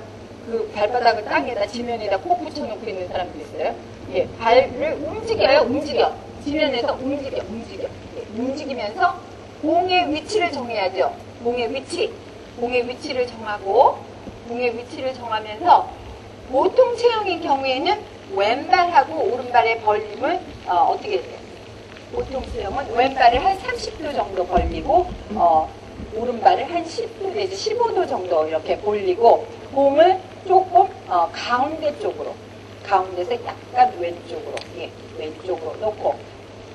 그 발바닥을 땅에다 지면에다 콕 붙여놓고 있는 사람도 있어요. 예, 발을 움직여. 지면에서 움직여. 예, 움직이면서 공의 위치를 정해야죠. 공의 위치를 정하면서 보통 체형인 경우에는 왼발하고 오른발의 벌림을 어떻게 해요? 보통 체형은 왼발을 한 30도 정도 벌리고 오른발을 한 10도 내지 15도 정도 이렇게 벌리고 공을 조금 가운데서 약간 왼쪽으로 놓고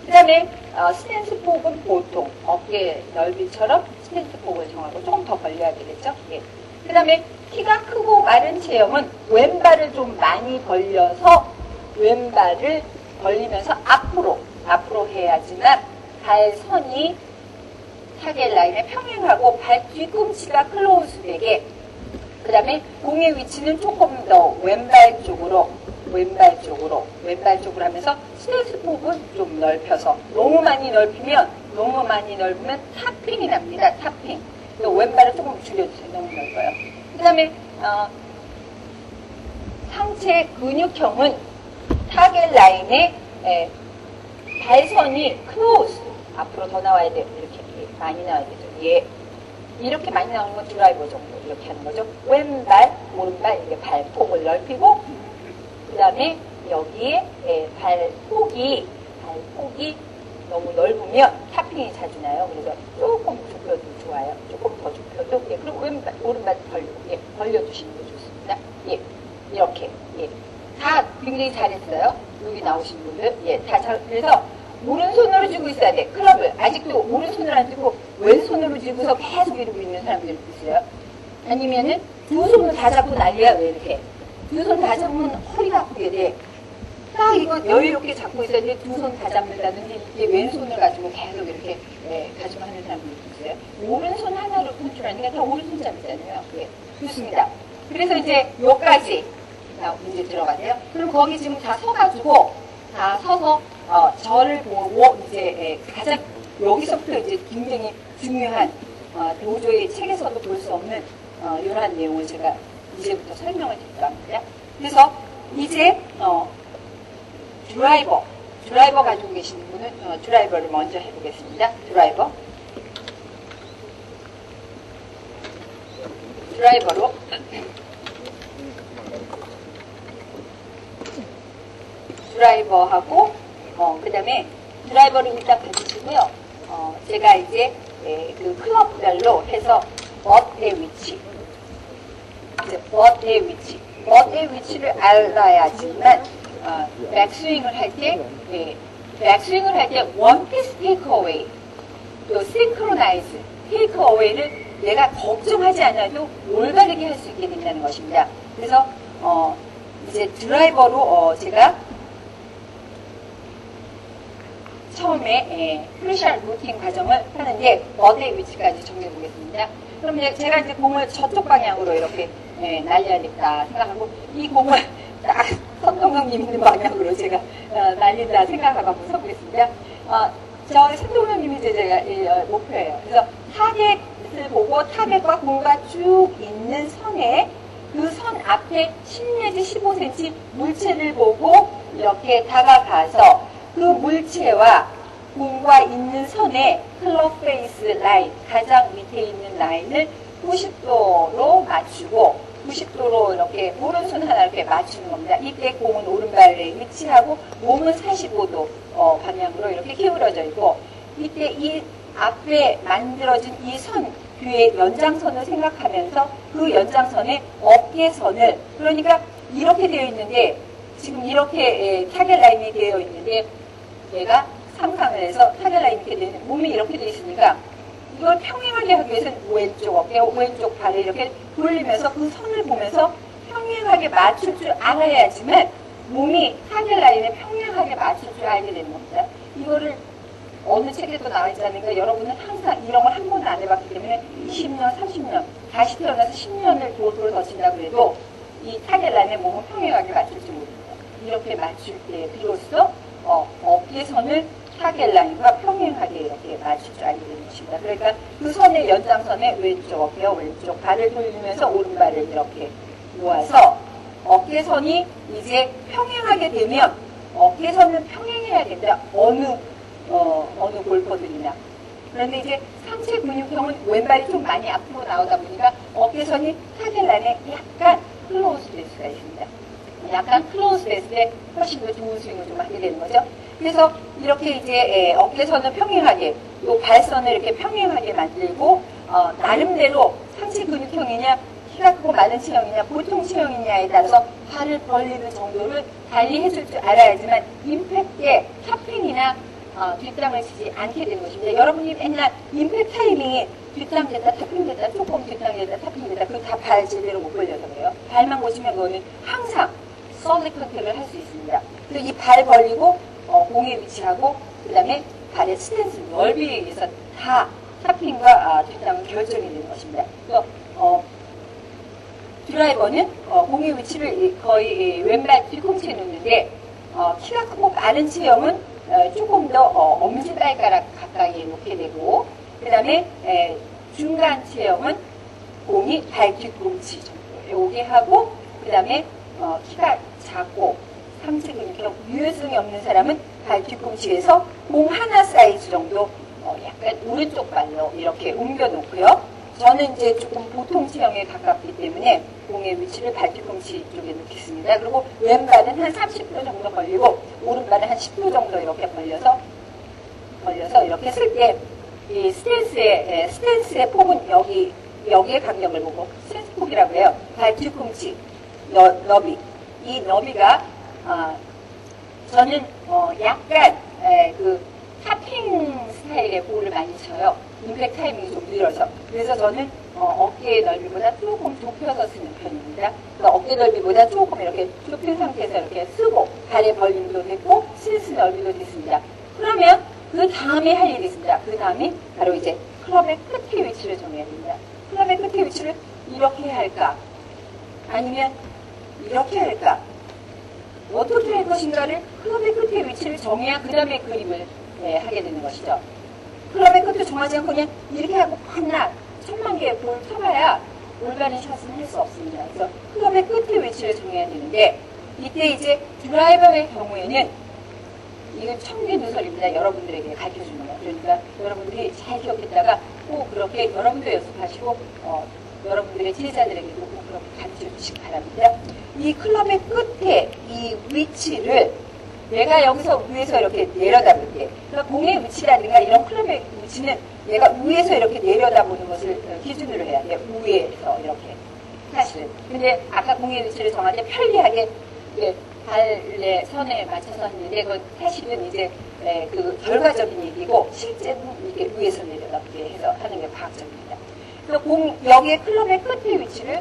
그 다음에 스탠스 폭은 보통 어깨 넓이처럼 스탠스 폭을 정하고 조금 더 벌려야 되겠죠? 예. 그 다음에 키가 크고 마른 체형은 왼발을 좀 많이 벌려서 왼발을 벌리면서 앞으로 해야지만 발선이 타겟 라인에 평행하고 발 뒤꿈치가 클로즈 되게 그 다음에 공의 위치는 조금 더 왼발 쪽으로 하면서 스탠스 폭은 좀 넓혀서 너무 많이 넓으면 탑핑이 납니다. 탑핑. 왼발을 조금 줄여주세요. 너무 넓어요. 그 다음에 상체 근육형은 타겟 라인에 발선이 클로즈 앞으로 더 나와야 돼요. 이렇게 많이 나와야 되죠. 예. 이렇게 많이 나오는 건 드라이버 정도 이렇게 하는 거죠. 왼발, 오른발 이렇게 발폭을 넓히고 그 다음에 여기에 발폭이 너무 넓으면 탑핑이 자주 나요. 그래서 조금 좁혀도 좋아요. 조금 더 좁혀도 예. 그리고 왼발, 오른발 벌려주시는 게 좋습니다. 예. 이렇게 예. 다 굉장히 잘했어요. 여기 나오신 분들 예. 다 잘. 그래서 오른손으로 쥐고 있어야 돼. 클럽을. 아직도 오른손으로 안 쥐고 왼손으로 쥐고서 계속 이러고 있는 사람들 있어요. 아니면은 두 손을 다 잡고 난리야, 왜 이렇게. 두 손 다 잡으면 허리가 아프게 돼. 딱 이거 여유롭게 잡고 있어야 돼. 두 손 다 잡는다든지, 이게 왼손을 가지고 계속 이렇게 가지고 하는 사람들이 있어요. 오른손 하나로 컨트롤하니까 다 오른손 잡이잖아요. 네, 좋습니다. 그래서 이제 여기까지 문제 들어가세요. 그럼 거기 지금 다 서가지고, 다 서서, 저를 보고, 이제, 가장, 여기서부터 이제 굉장히 중요한, 도저히 책에서도 볼 수 없는, 이러한 내용을 제가 이제부터 설명을 드릴까 합니다. 그래서, 이제, 드라이버 가지고 계시는 분은, 드라이버를 먼저 해보겠습니다. 드라이버로, 드라이버하고, 그 다음에 드라이버를 일단 가지시고요. 제가 이제 그 클럽별로 해서 but의 위치, but의 위치를 알아야지만 백스윙을 할 때, 원피스 테이크어웨이, 또 싱크로나이즈 테이크어웨이를 내가 걱정하지 않아도 올바르게 할 수 있게 된다는 것입니다. 그래서 이제 드라이버로 제가 처음에 크루셜 루팅 과정을 하는데 버드의 위치까지 정리해 보겠습니다. 그럼 이제 제가 이제 공을 저쪽 방향으로 이렇게 날려야겠다 생각하고 이 공을 딱 선동영님 있는 방향으로 제가 날린다 생각하고 한번 서보겠습니다. 저 선동영님이 이제 제가 목표예요. 그래서 타겟을 보고 타겟과 공과 쭉 있는 선에 그 선 앞에 10 내지 15cm 물체를 보고 이렇게 다가가서 그 물체와 공과 있는 선에 클럽 페이스 라인, 가장 밑에 있는 라인을 90도로 맞추고 90도로 이렇게 오른손 하나 이렇게 맞추는 겁니다. 이때 공은 오른발에 위치하고 몸은 45도 방향으로 이렇게 기울어져 있고 이때 이 앞에 만들어진 이 선, 뒤에 연장선을 생각하면서 그 연장선에 어깨선을, 그러니까 이렇게 되어 있는데 지금 이렇게 타겟 라인이 되어 있는데 얘가 상상을 해서 타겟 라인이 이렇게 되는 몸이 이렇게 되어 있으니까 이걸 평행하게 하기 위해서는 왼쪽 어깨, 왼쪽 발을 이렇게 돌리면서 그 선을 보면서 평행하게 맞출 줄 알아야지만 몸이 타겟 라인에 평행하게 맞출 줄 알게 되는 겁니다. 이거를 어느 책에도 나와 있지 않으니까 여러분은 항상 이런 걸 한 번도 안 해봤기 때문에 20년, 30년, 다시 태어나서 10년을 도도를 거친다고 해도 이 타겟 라인에 몸을 평행하게 맞출지 못합니다. 이렇게 맞출 때 비로소 어깨선을 타겟 라인과 평행하게 이렇게 맞출 줄 알게 되는 것입니다. 그러니까 그 선의 연장선에 왼쪽 어깨와 왼쪽 발을 돌리면서 오른발을 이렇게 모아서 어깨선이 이제 평행하게 되면 어깨선은 평행해야 된다. 어느 골퍼들이나. 그런데 이제 상체 근육형은 왼발이 좀 많이 앞으로 나오다 보니까 어깨선이 타겟 라인에 약간 클로즈 될 수가 있습니다. 약간 클로즈 됐을 때 훨씬 더 좋은 스윙을 좀 하게 되는 거죠. 그래서 이렇게 이제 어깨선을 평행하게, 또 발선을 이렇게 평행하게 만들고 나름대로 상체 근육형이냐, 키가 크고 많은 체형이냐, 보통 체형이냐에 따라서 발을 벌리는 정도를 달리 해줄 줄 알아야지만 임팩트에 탑핑이나 뒷땅을 치지 않게 되는 것입니다. 여러분이 맨날 임팩트 타이밍이 뒷땅 됐다, 탑핑 됐다, 조금 뒷땅 됐다, 탑핑 됐다, 그거 다 발 제대로 못 벌려서 그래요. 발만 보시면 그거는 항상 솔리드 컨택을 할 수 있습니다. 그래서 이 발 벌리고 공에 위치하고 그 다음에 발의 스탠스 넓이에 의해서 다 탑핑과 뒷땅은 결정이 되는 것입니다. 그래서 드라이버는 공의 위치를 거의 왼발 뒤꿈치에 놓는데 키가 크고 마른 체형은 조금 더 엄지발가락 가까이에 놓게 되고 그 다음에 중간 체형은 공이 발 뒤꿈치 정도 오게 하고 그 다음에 키가 작고 상체 근육형 유연성이 없는 사람은 발 뒤꿈치에서 공 하나 사이즈 정도 약간 오른쪽 발로 이렇게 옮겨 놓고요. 저는 이제 조금 보통 체형에 가깝기 때문에 공의 위치를 발 뒤꿈치 쪽에 놓겠습니다. 그리고 왼발은 한 30도 정도 벌리고 오른발은 한 10도 정도 이렇게 벌려서 이렇게 쓸 때 이 스탠스의 폭은 여기의 간격을 보고 스탠스 폭이라고 해요. 발 뒤꿈치 너비, 이 너비가 저는 약간 그 탑핑 스타일의 볼을 많이 쳐요. 임팩트 타이밍이 좀 늘어서. 그래서 저는 어깨 넓이보다 조금 좁혀서 쓰는 편입니다. 그러니까 어깨 넓이보다 조금 이렇게 좁힌 상태에서 이렇게 쓰고 발의 벌림도 됐고 스탠스 넓이도 됐습니다. 그러면 그 다음에 할 일이 있습니다. 그 다음에 바로 이제 클럽의 끝의 위치를 정해야 됩니다. 클럽의 끝의 위치를 이렇게 할까? 아니면 이렇게 할까? 어떻게 할 것인가를 클럽의 끝의 위치를 정해야 그 다음에 그림을 하게 되는 것이죠. 클럽의 끝을 정하지 않고 그냥 이렇게 하고 팍나 천만 개의 볼 쳐봐야 올바른 샷은 할 수 없습니다. 그래서 클럽의 끝의 위치를 정해야 되는데 이때 이제 드라이버의 경우에는 이건 청기 누설입니다. 여러분들에게 가르쳐줍니다. 그러니까 여러분들이 잘 기억했다가 꼭 그렇게 여러분도 연습하시고 여러분들의 제자들에게도 꼭 그렇게 가르쳐 주시기 바랍니다. 이 클럽의 끝에 이 위치를 내가 여기서 위에서 이렇게 내려다볼 때, 그러니까 공의 위치라든가 이런 클럽의 위치는 내가 위에서 이렇게 내려다보는 것을 기준으로 해야 돼요. 위에서 이렇게. 사실은. 근데 아까 공의 위치를 정할 때 편리하게 발의 선에 맞춰서 했는데, 그건 사실은 이제 그 결과적인 얘기고, 실제는 이렇게 위에서 내려다보게 해서 하는 게 과학적입니다. 그래서 여기에 클럽의 끝의 위치를,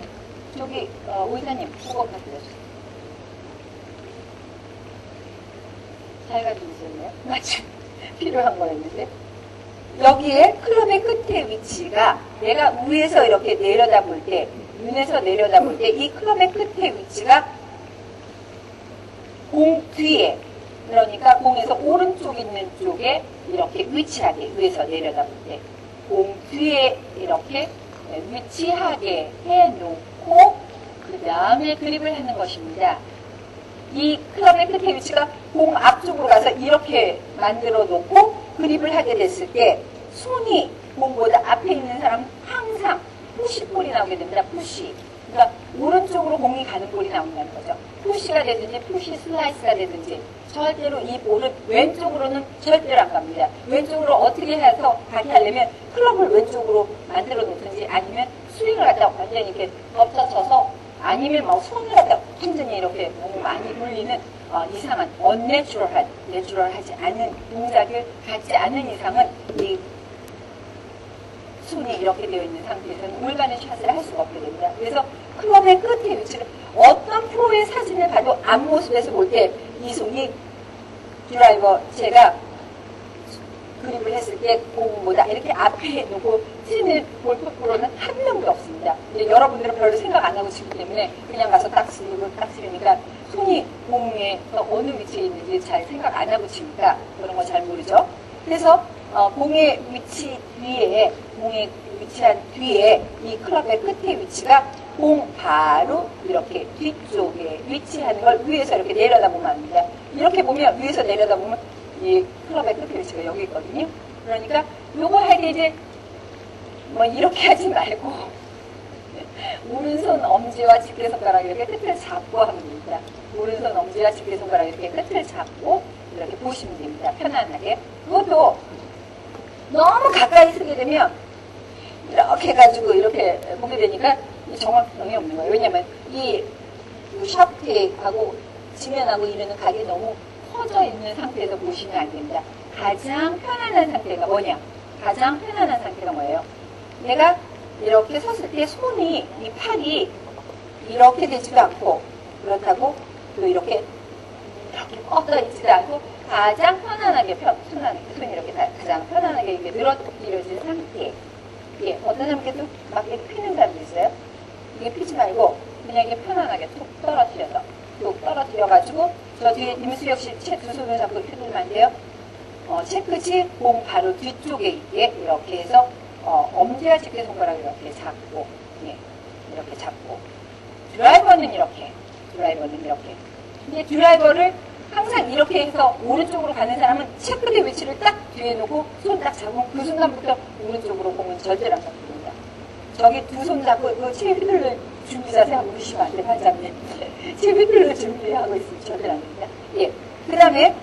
저기, 의사님, 그거 가져주세요. 잘 가지고 있었네요. 맞죠? 필요한 거였는데. 여기에 클럽의 끝의 위치가 내가 위에서 이렇게 내려다볼 때, 눈에서 내려다볼 때, 이 클럽의 끝의 위치가 공 뒤에, 그러니까 공에서 오른쪽 있는 쪽에 이렇게 위치하게, 위에서 내려다볼 때, 공 뒤에 이렇게 위치하게 해놓고, 그 다음에 그립을 하는 것입니다. 이 클럽의 끝의 위치가 공 앞쪽으로 가서 이렇게 만들어 놓고 그립을 하게 됐을 때 손이 공보다 앞에 있는 사람은 항상 푸시 볼이 나오게 됩니다. 푸시. 그러니까 오른쪽으로 공이 가는 볼이 나온다는 거죠. 푸시가 되든지 푸시 슬라이스가 되든지 절대로 이 볼은 왼쪽으로는 절대로 안 갑니다. 왼쪽으로 어떻게 해서 가게 하려면 클럽을 왼쪽으로 만들어 놓든지 아니면 스윙을 갖다 완전히 이렇게 엎쳐쳐서 아니면 막 손을 갖다 완전히 이렇게 너무 많이 물리는 이상한 내추럴하지 않은 동작을 갖지 않은 이상은 이 손이 이렇게 되어 있는 상태에서는 올바른 샷을 할 수가 없게 됩니다. 그래서 클럽의 끝의 위치를 어떤 프로의 사진을 봐도 앞모습에서 볼 때 이 손이 드라이버 제가 그립을 했을 때 공보다 이렇게 앞에 놓고 치는 골프 프로는 한 명도 없습니다. 여러분들은 별로 생각 안 하고 치기 때문에 그냥 가서 딱 치니까 손이 공에 어느 위치에 있는지 잘 생각 안 하고 치니까 그런 거 잘 모르죠. 그래서 공의 위치 뒤에, 공에 위치한 뒤에 이 클럽의 끝의 위치가 공 바로 이렇게 뒤쪽에 위치하는 걸 위에서 이렇게 내려다보면 합니다. 이렇게 보면 위에서 내려다보면 이 클럽의 끝의 위치가 여기 있거든요. 그러니까 요거 할 때 이제 뭐 이렇게 하지 말고 오른손 엄지와 집게손가락 이렇게 끝을 잡고 하면 됩니다. 오른손 엄지와 집게손가락 이렇게 끝을 잡고 이렇게 보시면 됩니다. 편안하게. 그것도 너무 가까이 쓰게 되면 이렇게 해가지고 이렇게 보게 되니까 정확성이 없는 거예요. 왜냐면 이 샤프트하고 지면하고 이러는 각이 너무 퍼져 있는 상태에서 보시면 안 됩니다. 가장 편안한 상태가 뭐냐? 가장 편안한 상태가 뭐예요? 내가 이렇게 섰을 때 손이, 이 팔이 이렇게 되지도 않고, 그렇다고 또 이렇게 뻗어 있지도 않고, 가장 편안하게 손이 이렇게 가장 편안하게 이렇게 늘어뜨려진 상태. 예, 어떤 사람께 좀 막 이렇게 피는 사람도 있어요. 이게 피지 말고, 그냥 이렇게 편안하게 툭 떨어뜨려서, 툭 떨어뜨려가지고, 저 뒤에 임수혁 씨 두 손을 잡고 이렇게 들면 안 돼요? 채끝이 공 바로 뒤쪽에 있게 이렇게 해서 엄지와 집게손가락을 이렇게 잡고, 예, 이렇게 잡고, 드라이버는 이렇게. 근데 드라이버를 항상 이렇게 해서 오른쪽으로 가는 사람은 채끝의 위치를 딱 뒤에 놓고 손 딱 잡으면 그 순간부터 오른쪽으로 공은 절대로 안 잡힙니다. 저기 두 손 잡고 그 칠 휘둘러 준비 자세 하고 계시면 안 돼요, 반장님. 칠 휘둘러 준비하고 있으면 절대로 안 됩니다. 예. 그 다음에,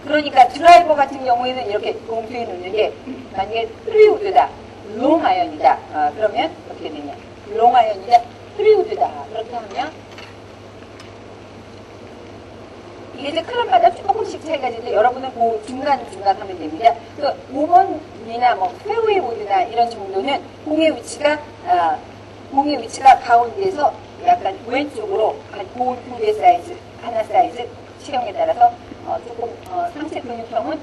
그러니까 드라이버 같은 경우에는 이렇게 공 뒤에 놓는데, 만약에 3우드다, 롱아이언이다, 그러면 어떻게 되냐. 롱아이언이다, 3우드다. 그렇게 하면, 이게 이제 클럽마다 조금씩 차이가 있는데 여러분은 그 중간 하면 됩니다. 그 5번이나 뭐 페어웨이 보드나 이런 정도는 공의 위치가 가운데에서 약간 왼쪽으로 한 볼 2개 사이즈, 하나 사이즈 체형에 따라서 조금 상체 근육형은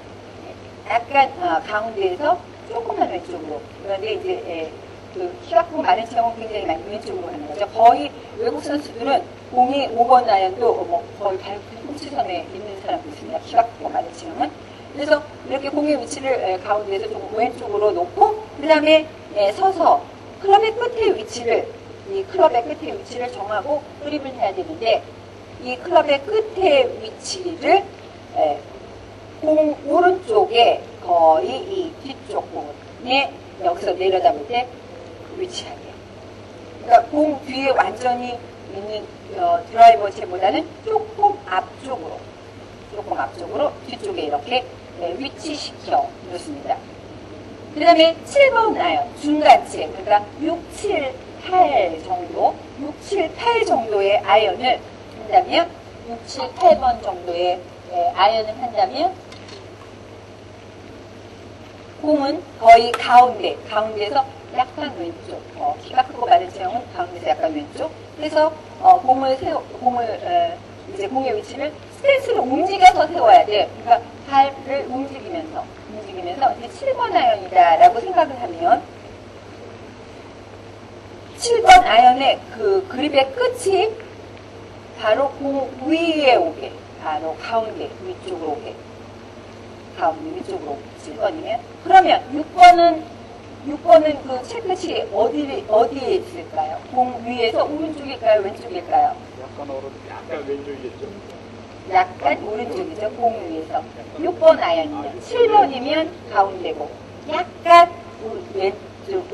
약간 가운데에서 조금만 왼쪽으로. 그런데 이제 그 키가 크고 마른 체형은 굉장히 많이 왼쪽으로 하는 거죠. 거의 외국 선수들은 공이 5번 아이언도 뭐 거의 홈치선에 있는 사람도 있습니다. 키가 크고 마른 체형은. 그래서 이렇게 공의 위치를 가운데에서 좀 왼쪽으로 놓고 그 다음에 서서 클럽의 끝에 위치를 정하고 그립을 해야 되는데 이 클럽의 끝에 위치를 공 오른쪽에 거의 이 뒤쪽 공에 여기서 내려다볼 때 위치하게. 그러니까 공 뒤에 완전히 있는 드라이버 채보다는 조금 앞쪽으로 뒤쪽에 이렇게 위치시켜 놓습니다. 그 다음에 7번 아이언, 중간체, 그러니까 6, 7, 8 정도의 아이언을 한다면 6, 7, 8번 정도의 아이언을 한다면 공은 거의 가운데에서 약간 왼쪽, 키가 크고 마른 체형은 가운데서 약간 왼쪽. 그래서 이제 공의 위치를 스탠스를 움직여서 세워야 돼. 그러니까 발을 움직이면서 이제 7번 아이언이다라고 생각을 하면 7번 아이언의 그 그립의 끝이 바로 공 위에 오게, 바로 가운데 위쪽으로 오게. 가운데 위쪽으로 7번이면 그러면 6번은 그 채끝이 어디에 있을까요? 공 위에서 오른쪽일까요? 왼쪽일까요? 약간 왼쪽이겠죠. 약간 오른쪽이죠. 공 위에서 6번 아이언이면 7번이면 가운데고 약간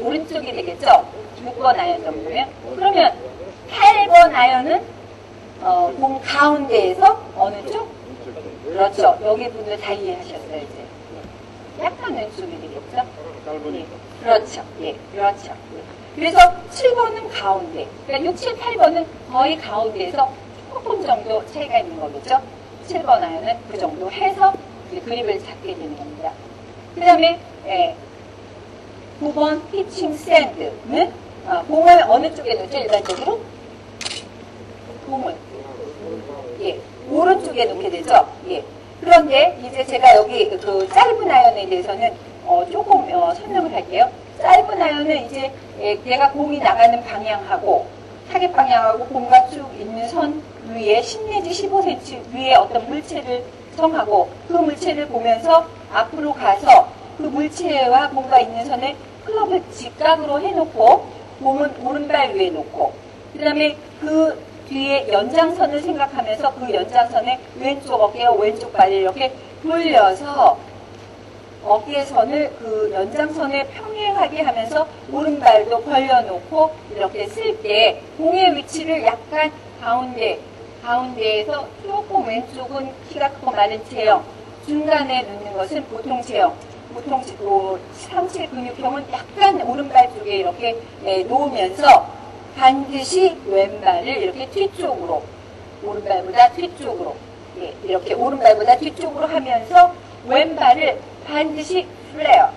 오른쪽이 되겠죠. 6번 아이언 정도면 그러면 8번 아이언은 공 가운데에서 어느 쪽? 그렇죠. 여기 분들 다 이해하셨어요, 이제. 약간 왼쪽이 되겠죠? 예. 그렇죠. 예, 그렇죠. 예. 그래서 7번은 가운데, 그러니까 6, 7, 8번은 거의 가운데에서 조금 정도 차이가 있는 거겠죠? 7번 아이언은 그 정도 해서 이제 그립을 잡게 되는 겁니다. 그 다음에, 9번 피칭 샌드는 공을 어느 쪽에 놓죠, 일반적으로? 공을. 예, 오른쪽에 놓게 되죠. 예. 그런데 이제 제가 여기 그 짧은 아이언에 대해서는 조금 설명을 할게요. 짧은 아이언은 이제 얘가 공이 나가는 방향하고 타겟 방향하고 공과 쭉 있는 선 위에 10 내지 15cm 위에 어떤 물체를 정하고 그 물체를 보면서 앞으로 가서 그 물체와 공과 있는 선에 클럽을 직각으로 해놓고 몸은 오른발 위에 놓고 그 다음에 그 뒤에 연장선을 생각하면서 그 연장선에 왼쪽 어깨와 왼쪽 발을 이렇게 돌려서 어깨선을 그 연장선에 평행하게 하면서 오른발도 벌려놓고 이렇게 쓸 때 공의 위치를 약간 가운데에서 조금 왼쪽은 키가 크고 마른 체형, 중간에 놓는 것은 보통 체형, 보통 상체 근육형은 약간 오른발 쪽에 이렇게 놓으면서 반드시 왼발을 이렇게 뒤쪽으로, 오른발보다 뒤쪽으로, 예, 이렇게 오른발보다 뒤쪽으로 하면서 왼발을 반드시 플레어,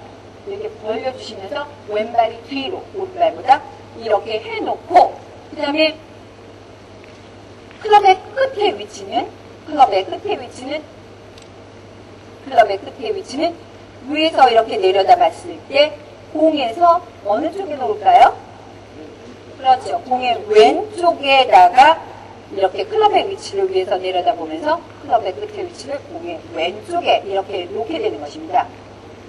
이렇게 벌려주시면서 왼발이 뒤로, 오른발보다 이렇게 해놓고, 그 다음에 클럽의 끝에 위치는 위에서 이렇게 내려다 봤을 때 공에서 어느 쪽에 놓을까요? 그렇죠. 공의 왼쪽에다가 이렇게 클럽의 위치를 위에서 내려다보면서 클럽의 끝의 위치를 공의 왼쪽에 이렇게 놓게 되는 것입니다.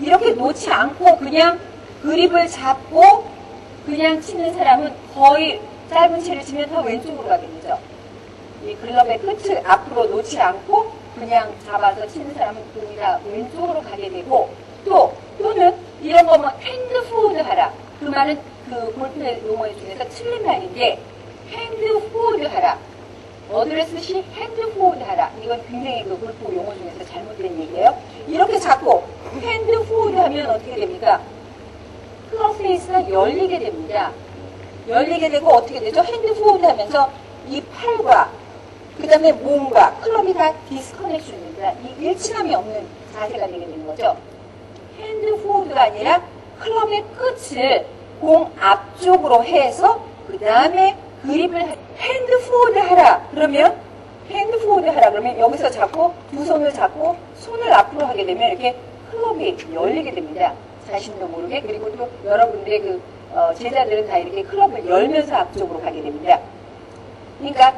이렇게 놓지 않고 그냥 그립을 잡고 그냥 치는 사람은 거의 짧은 채를 치면 다 왼쪽으로 가게 되죠. 이 클럽의 끝을 앞으로 놓지 않고 그냥 잡아서 치는 사람은 공이 다 왼쪽으로 가게 되고 또는 이런 거 뭐 핸드 포워드 하라. 그 말은 그 골프 용어 중에서 틀린 말인데 핸드 포워드 하라. 어드레스 시 핸드 포워드 하라. 이건 굉장히 그 골프 용어 중에서 잘못된 얘기예요. 이렇게 잡고 핸드 포워드 하면 어떻게 됩니까? 클럽 페이스가 열리게 됩니다. 열리게 되고 어떻게 되죠? 핸드 포워드 하면서 이 팔과 그 다음에 몸과 클럽이 다 디스커넥션이 됩니다. 이 일치감이 없는 자세가 되게 되는 거죠. 핸드 포워드가 아니라 클럽의 끝을 공 앞쪽으로 해서 그 다음에 그립을 핸드 포워드 하라 그러면 여기서 잡고 두 손을 잡고 손을 앞으로 하게 되면 이렇게 클럽이 열리게 됩니다. 자신도 모르게. 그리고 또 여러분들의 그 제자들은 다 이렇게 클럽을 열면서 앞쪽으로 가게 됩니다. 그러니까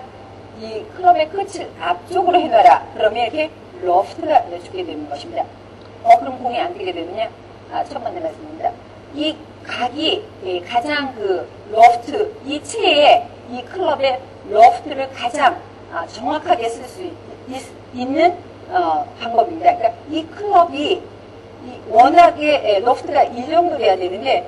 이 클럽의 끝을 앞쪽으로 해놔라. 그러면 이렇게 러프트가 주게 되는 것입니다. 그럼 공이 안 되게 되느냐? 첫 번째 말씀입니다. 이 각이 가장 그 러프트, 이 체에 이 클럽의 러프트를 가장 정확하게 쓸 수 있는 방법입니다. 그러니까 이 클럽이 워낙에 러프트가 이 정도 돼야 되는데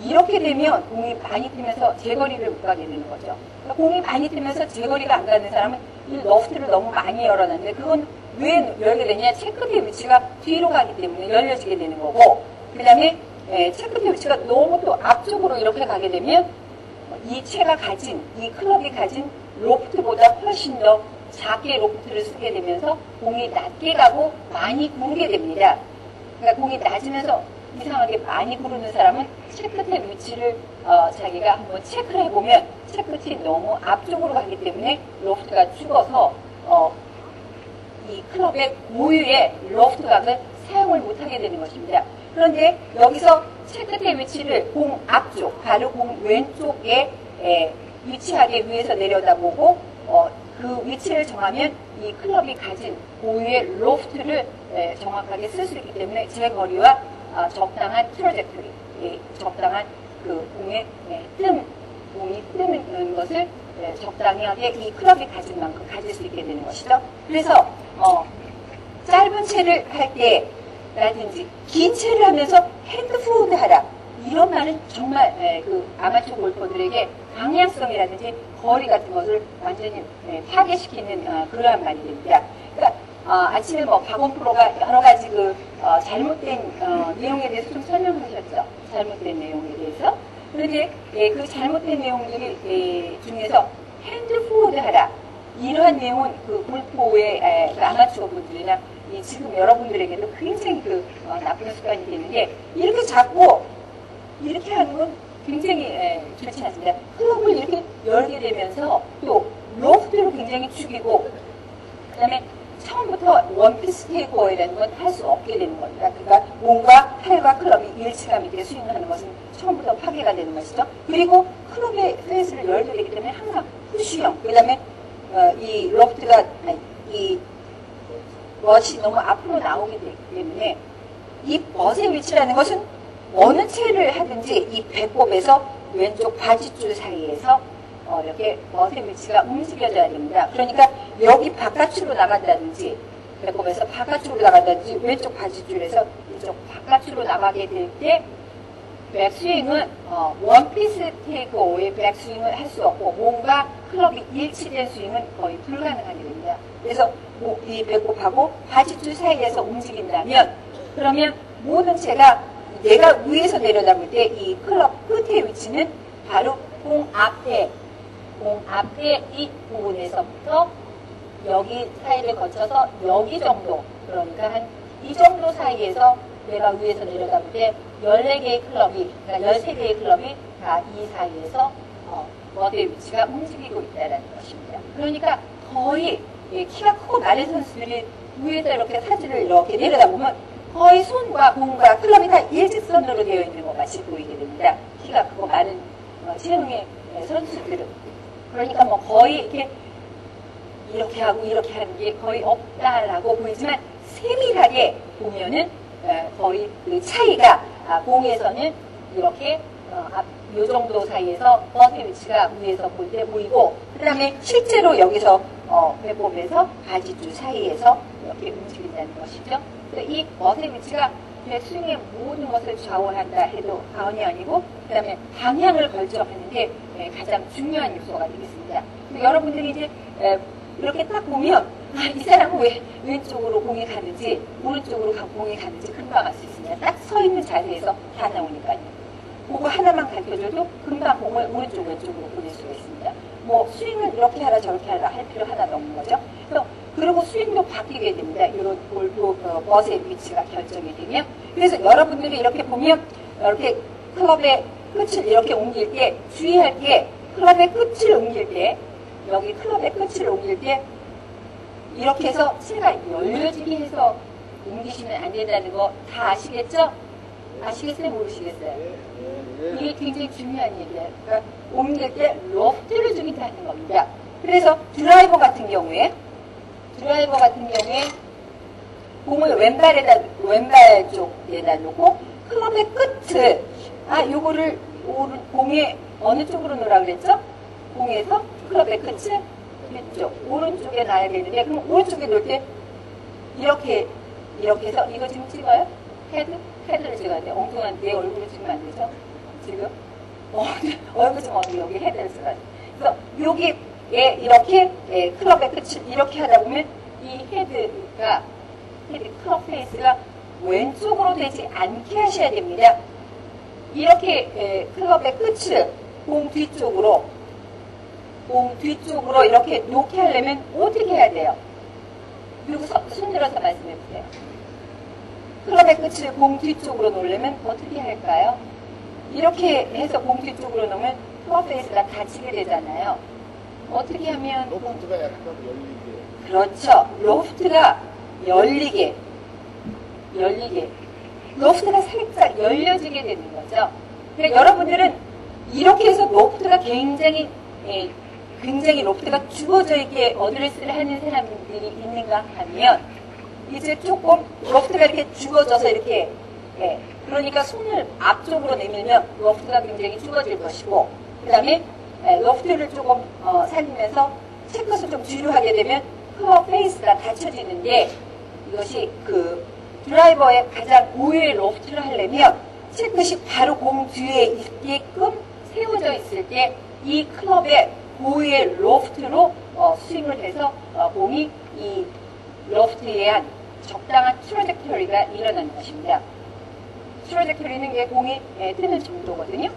이렇게 되면 공이 많이 뛰면서 제거리를 못 가게 되는 거죠. 그러니까 공이 많이 뛰면서 제거리가 안 가는 사람은 이 러프트를 너무 많이 열어놨는데 그건 왜 열게 되냐? 체크의 위치가 뒤로 가기 때문에 열려지게 되는 거고 그 다음에 체크의 위치가 너무 또 앞쪽으로 이렇게 가게 되면 이 체가 가진, 이 클럽이 가진 로프트보다 훨씬 더 작게 로프트를 쓰게 되면서 공이 낮게 가고 많이 구르게 됩니다. 그러니까 공이 낮으면서 이상하게 많이 구르는 사람은 체크의 위치를 자기가 한번 체크를 해보면 체크티 너무 앞쪽으로 가기 때문에 로프트가 죽어서 이 클럽의 고유의 로프트 각을 사용을 못하게 되는 것입니다. 그런데 여기서 체크의 위치를 공 앞쪽, 바로 공 왼쪽에 위치하게 위에서 내려다보고 그 위치를 정하면 이 클럽이 가진 고유의 로프트를 정확하게 쓸 수 있기 때문에 제 거리와 적당한 트로젝토리, 적당한 그 공의 공이 뜨는 것을 적당하게 이 클럽이 가진 만큼 가질 수 있게 되는 것이죠. 그래서 짧은 채를 할 때라든지 긴 채를 하면서 핸드 포워드 하라 이런 말은 정말 그 아마추어 골퍼들에게 방향성이라든지 거리 같은 것을 완전히 파괴시키는 그러한 말이 됩니다. 그러니까 아침에 박원 프로가 여러 가지 그 잘못된 내용에 대해서 좀 설명하셨죠. 잘못된 내용에 대해서. 그런데 그 잘못된 내용들 중에서 핸드 포워드 하라 이러한 내용은 그 골프의 그 아마추어 분들이나 지금 여러분들에게도 굉장히 그 나쁜 습관이 되는데 이렇게 잡고 이렇게 하는 건 굉장히 좋지 않습니다. 클럽을 이렇게 열게 되면서 또 로프트로 굉장히 죽이고 그 다음에 처음부터 원피스 테이크어웨이라는 건 할 수 없게 되는 겁니다. 그러니까 몸과 팔과 클럽이 일치감 있게 스윙하는 것은 처음부터 파괴가 되는 것이죠. 그리고 클럽의 페이스를 열게 되기 때문에 항상 푸시형 그 다음에 이 로프트가 이 멋이 너무 앞으로 나오게 되기 때문에 이 멋의 위치라는 것은 어느 채를 하든지 이 배꼽에서 왼쪽 바지줄 사이에서 이렇게 멋의 위치가 움직여져야 됩니다. 그러니까 여기 바깥으로 나간다든지 배꼽에서 바깥으로 나간다든지 왼쪽 바지줄에서 이쪽 바깥으로 나가게 될 때 백스윙은 원피스 테이크어웨이 백스윙을 할 수 없고 몸과 클럽이 일치된 스윙은 거의 불가능하게 됩니다. 그래서 이 배꼽하고 바지줄 사이에서 움직인다면 그러면 모든 채가 내가 위에서 내려다볼 때 이 클럽 끝의 위치는 바로 공 앞에 이 부분에서부터 여기 사이를 거쳐서 여기 정도 그러니까 한 이 정도 사이에서 내가 위에서 내려다볼 때 14개의 클럽이 그러니까 13개의 클럽이 다 이 사이에서 머리의 위치가 움직이고 있다는 것입니다. 그러니까 거의 키가 크고 마른 선수들이 위에서 이렇게 사진을 이렇게 내려다보면 거의 손과 공과 클럽이 다 일직선으로 되어 있는 것 같이 보이게 됩니다. 키가 크고 마른 체형의 선수들은. 그러니까 거의 이렇게 하고 이렇게 하는 게 거의 없다라고 보이지만 세밀하게 보면은 거의 그 차이가 공에서는 이렇게 요 정도 사이에서 버스 위치가 위에서 볼 때 보이고 그 다음에 실제로 여기서 배꼽에서 바지줄 사이에서 이렇게 움직인다는 것이죠. 이 멋의 위치가 스윙의 모든 것을 좌우한다 해도 과언이 아니고 그 다음에 방향을 결정하는데 가장 중요한 요소가 되겠습니다. 여러분들이 이제 이렇게 딱 보면 이 사람은 왜 왼쪽으로 공이 가는지 오른쪽으로 공이 가는지 금방 알 수 있습니다. 딱 서 있는 자리에서 다 나오니까요. 그거 하나만 가르쳐줘도 금방 공을 오른쪽 왼쪽으로 보낼 수가 있습니다. 뭐 스윙은 이렇게 하라 저렇게 하라 할 필요 하나도 없는 거죠. 그리고 스윙도 바뀌게 됩니다. 이런 골프 버스의 위치가 결정이 되면. 그래서 여러분들이 이렇게 보면 이렇게 클럽의 끝을 이렇게 옮길 때 주의할 게 클럽의 끝을 옮길 때 여기 클럽의 끝을 옮길 때 이렇게 해서 채가 열려지게 해서 옮기시면 안 된다는 거 다 아시겠죠? 아시겠어요? 모르시겠어요? 이게 굉장히 중요한 얘기예요. 그러니까 옮길 때 로프트를 주겠다는 겁니다. 그래서 드라이버 같은 경우에 공을 왼발 쪽에다 놓고 클럽의 끝을 요거를 공의 어느 쪽으로 놓으라 그랬죠? 공에서 클럽의 끝을 왼쪽 오른쪽에 놔야 되는데 그럼 오른쪽에 놓을 때 이렇게 해서 이거 지금 찍어요? 헤드를 찍어야 돼. 엉뚱한 내 얼굴을 찍으면 안 되죠? 지금 얼굴 좀 여기 헤드를 찍어야 돼. 그래서 여기에 이렇게 클럽의 끝을 이렇게 하다 보면 이 헤드 클럽 페이스가 왼쪽으로 되지 않게 하셔야 됩니다. 이렇게 클럽의 끝을 공 뒤쪽으로 이렇게 놓게 하려면 어떻게 해야 돼요? 그리고 손들어서 말씀해 보세요. 클럽의 끝을 공 뒤쪽으로 놓으려면 어떻게 할까요? 이렇게 해서 공 뒤쪽으로 놓으면 클럽 페이스가 닫히게 되잖아요. 어떻게 하면 로프트가 약간 열리게. 그렇죠. 로프트가 열리게 로프트가 살짝 열려지게 되는 거죠. 그러니까 여러분들은 이렇게 해서 로프트가 굉장히 로프트가 죽어져 있게 어드레스를 하는 사람들이 있는가 하면 이제 조금 로프트가 이렇게 죽어져서 이렇게 그러니까 손을 앞쪽으로 내밀면 로프트가 굉장히 죽어질 것이고 그 다음에 로프트를 조금 살리면서 체크를 좀 뒤로 하게 되면 클럽 페이스가 닫혀지는데 이것이 그 드라이버의 가장 우회의 로프트를 하려면 체크시 바로 공 뒤에 있게끔 세워져 있을 때 이 클럽의 고위의 로프트로 스윙을 해서 공이 이 로프트에 한 적당한 트로젝터리가 일어나는 것입니다. 트로젝터리는 게 공이 뜨는 정도거든요.